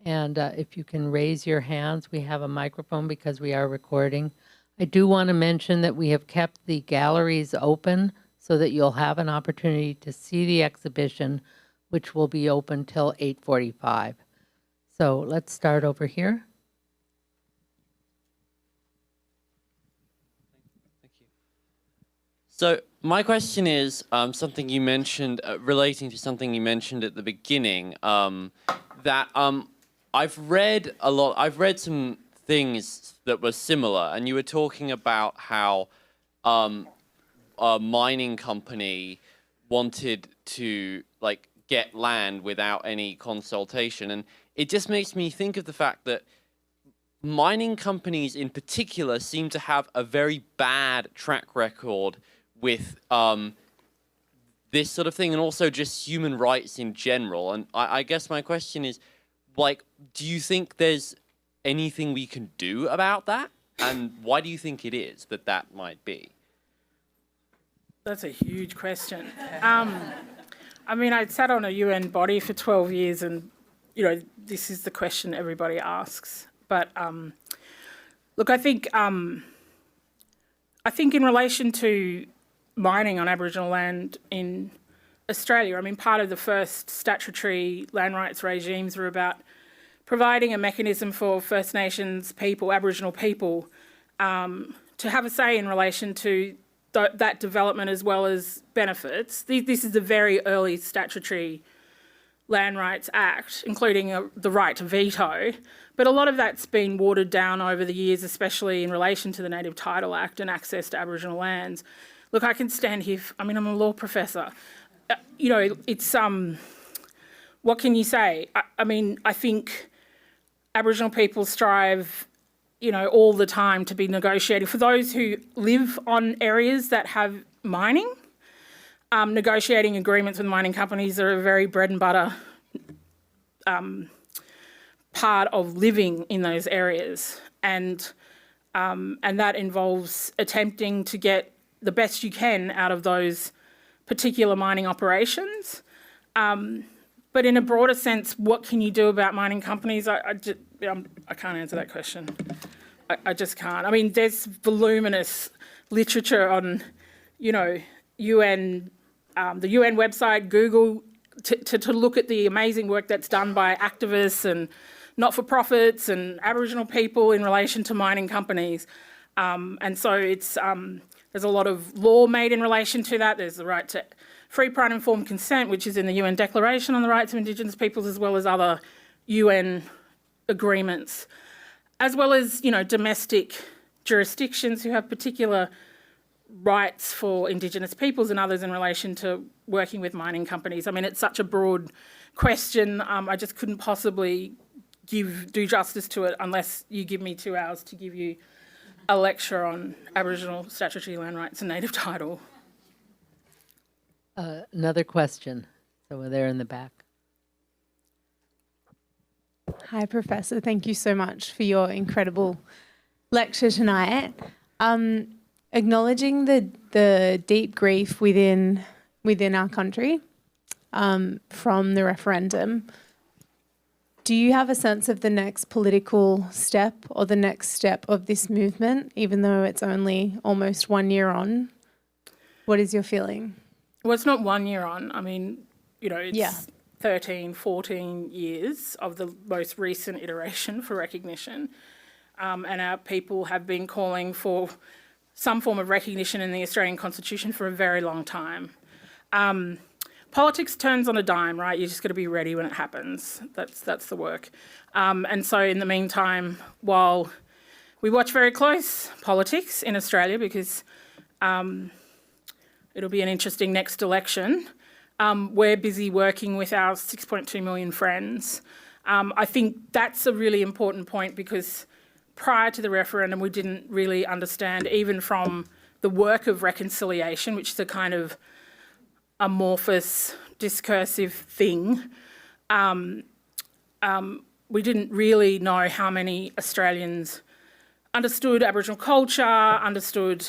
And if you can raise your hands, we have a microphone because we are recording. I do want to mention that we have kept the galleries open so that you'll have an opportunity to see the exhibition, which will be open till 8:45. So let's start over here. So my question is something you mentioned, relating to something you mentioned at the beginning, that I've read a lot, I've read some things that were similar, and you were talking about how a mining company wanted to like get land without any consultation, and it just makes me think of the fact that mining companies in particular seem to have a very bad track record with this sort of thing, and also just human rights in general. And I guess my question is, like, do you think there's anything we can do about that? And why do you think it is that that might be? That's a huge question. I mean, I sat on a UN body for 12 years and, you know, this is the question everybody asks. But look, I think in relation to mining on Aboriginal land in Australia, I mean, part of the first statutory land rights regimes were about providing a mechanism for First Nations people, Aboriginal people, to have a say in relation to that development as well as benefits. This is a very early statutory Land Rights Act, including the right to veto. But a lot of that's been watered down over the years, especially in relation to the Native Title Act and access to Aboriginal lands. Look, I can stand here, I'm a law professor. You know, it's, what can you say? I mean, I think Aboriginal people strive, you know, all the time to be negotiating. For those who live on areas that have mining, negotiating agreements with mining companies are a very bread and butter part of living in those areas. And that involves attempting to get the best you can out of those particular mining operations. But in a broader sense, what can you do about mining companies? I can't answer that question. I just can't. I mean, there's voluminous literature on, you know, UN, the UN website, Google, to look at the amazing work that's done by activists and not-for-profits and Aboriginal people in relation to mining companies. And so it's, there's a lot of law made in relation to that. There's the right to free, prior and informed consent, which is in the UN Declaration on the Rights of Indigenous Peoples, as well as other UN agreements, as well as, you know, domestic jurisdictions who have particular rights for Indigenous peoples and others in relation to working with mining companies. I mean, it's such a broad question. I just couldn't possibly do justice to it unless you give me 2 hours to give you a lecture on Aboriginal statutory land rights and native title. Another question. So we're there in the back. Hi, Professor. Thank you so much for your incredible lecture tonight. Acknowledging the deep grief within our country from the referendum, do you have a sense of the next political step or the next step of this movement, even though it's only almost 1 year on? What is your feeling? Well, it's not 1 year on. I mean, you know, it's Yeah. 13, 14 years of the most recent iteration for recognition. And our people have been calling for some form of recognition in the Australian Constitution for a very long time. Politics turns on a dime, right? You just got to be ready when it happens. That's the work. And so in the meantime, while we watch very close politics in Australia, because it'll be an interesting next election, we're busy working with our 6.2 million friends. I think that's a really important point, because prior to the referendum, we didn't really understand, even from the work of reconciliation, which is a kind of amorphous, discursive thing. We didn't really know how many Australians understood Aboriginal culture, understood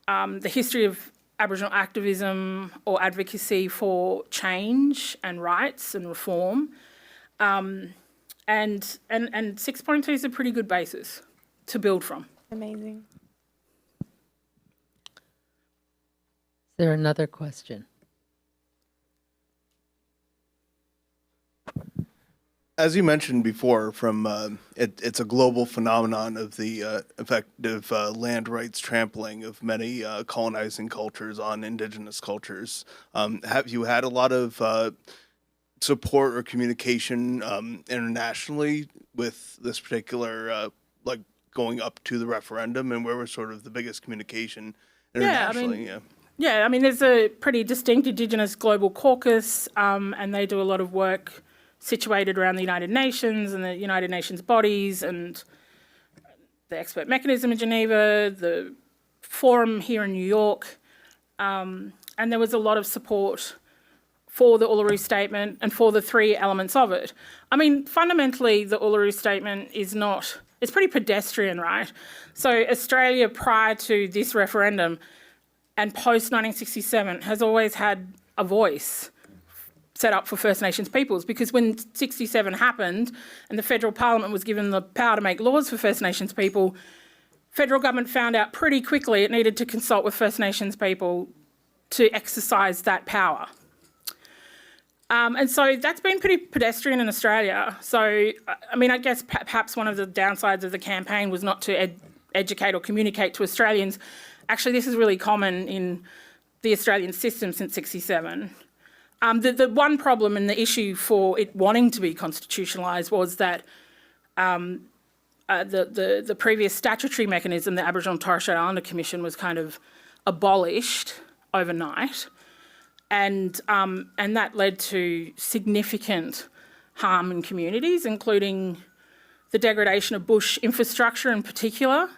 the history of Aboriginal activism or advocacy for change and rights and reform. And 6.2 is a pretty good basis to build from. Amazing. Is there another question? As you mentioned before, it's a global phenomenon of the effective land rights trampling of many colonizing cultures on indigenous cultures. Have you had a lot of support or communication internationally with this particular, like going up to the referendum, and where was sort of the biggest communication internationally? Yeah, I mean, there's a pretty distinct Indigenous Global Caucus, and they do a lot of work situated around the United Nations and the United Nations bodies and the expert mechanism in Geneva, the forum here in New York. And there was a lot of support for the Uluru Statement and for the three elements of it. I mean, fundamentally, the Uluru Statement is not, it's pretty pedestrian, right? So Australia, prior to this referendum and post-1967, has always had a voice set up for First Nations peoples, because when 67 happened and the federal parliament was given the power to make laws for First Nations people, federal government found out pretty quickly it needed to consult with First Nations people to exercise that power. And so that's been pretty pedestrian in Australia. So, I mean, I guess perhaps one of the downsides of the campaign was not to educate or communicate to Australians. Actually, this is really common in the Australian system since 67. The one problem and the issue for it wanting to be constitutionalised was that the previous statutory mechanism, the Aboriginal and Torres Strait Islander Commission, was kind of abolished overnight, and that led to significant harm in communities, including the degradation of bush infrastructure in particular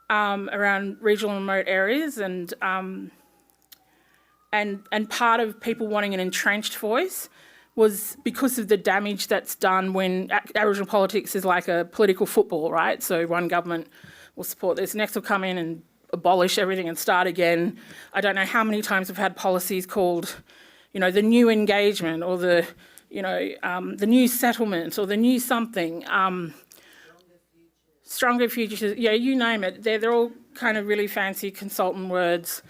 around regional and remote areas, and part of people wanting an entrenched voice was because of the damage that's done when Aboriginal politics is like a political football, right? So one government will support this, next will come in and abolish everything and start again. I don't know how many times we've had policies called, you know, the new engagement or the, you know, the new settlement or the new something. Stronger futures, yeah, you name it. They're all kind of really fancy consultant words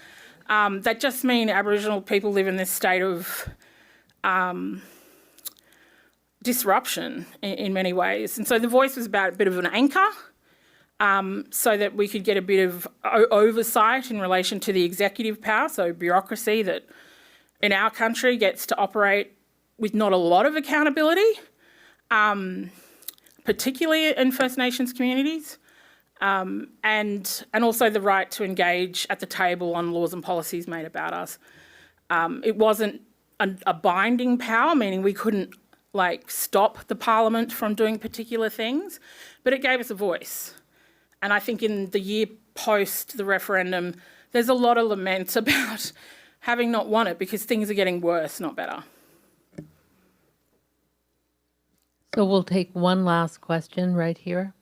that just mean Aboriginal people live in this state of disruption in many ways. And so the voice was about a bit of an anchor so that we could get a bit of oversight in relation to the executive power, so bureaucracy that in our country gets to operate with not a lot of accountability, particularly in First Nations communities, and also the right to engage at the table on laws and policies made about us. It wasn't a binding power, meaning we couldn't like stop the parliament from doing particular things, but it gave us a voice. And I think in the year post the referendum, there's a lot of laments about having not won it because things are getting worse, not better. So we'll take one last question right here.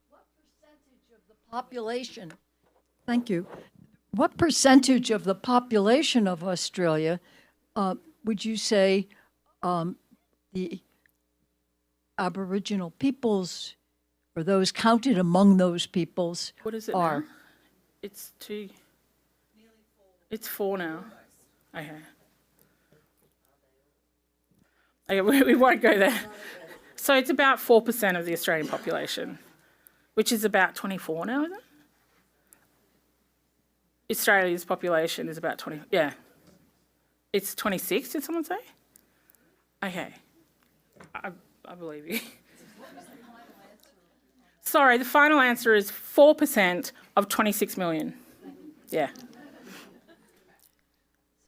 What percentage of the population, thank you, what percentage of the population of Australia would you say the Aboriginal peoples or those counted among those peoples What is it are? now? It's 2. It's 4 now. Okay. Okay, we won't go there. So it's about 4% of the Australian population, which is about 24 now, isn't it? Australia's population is about 20, yeah. It's 26, did someone say? Okay. I believe you. Sorry, the final answer is 4% of 26 million. Yeah.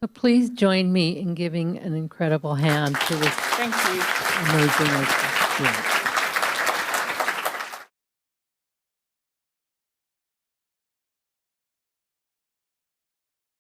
So please join me in giving an incredible hand to this Thank you. emerging.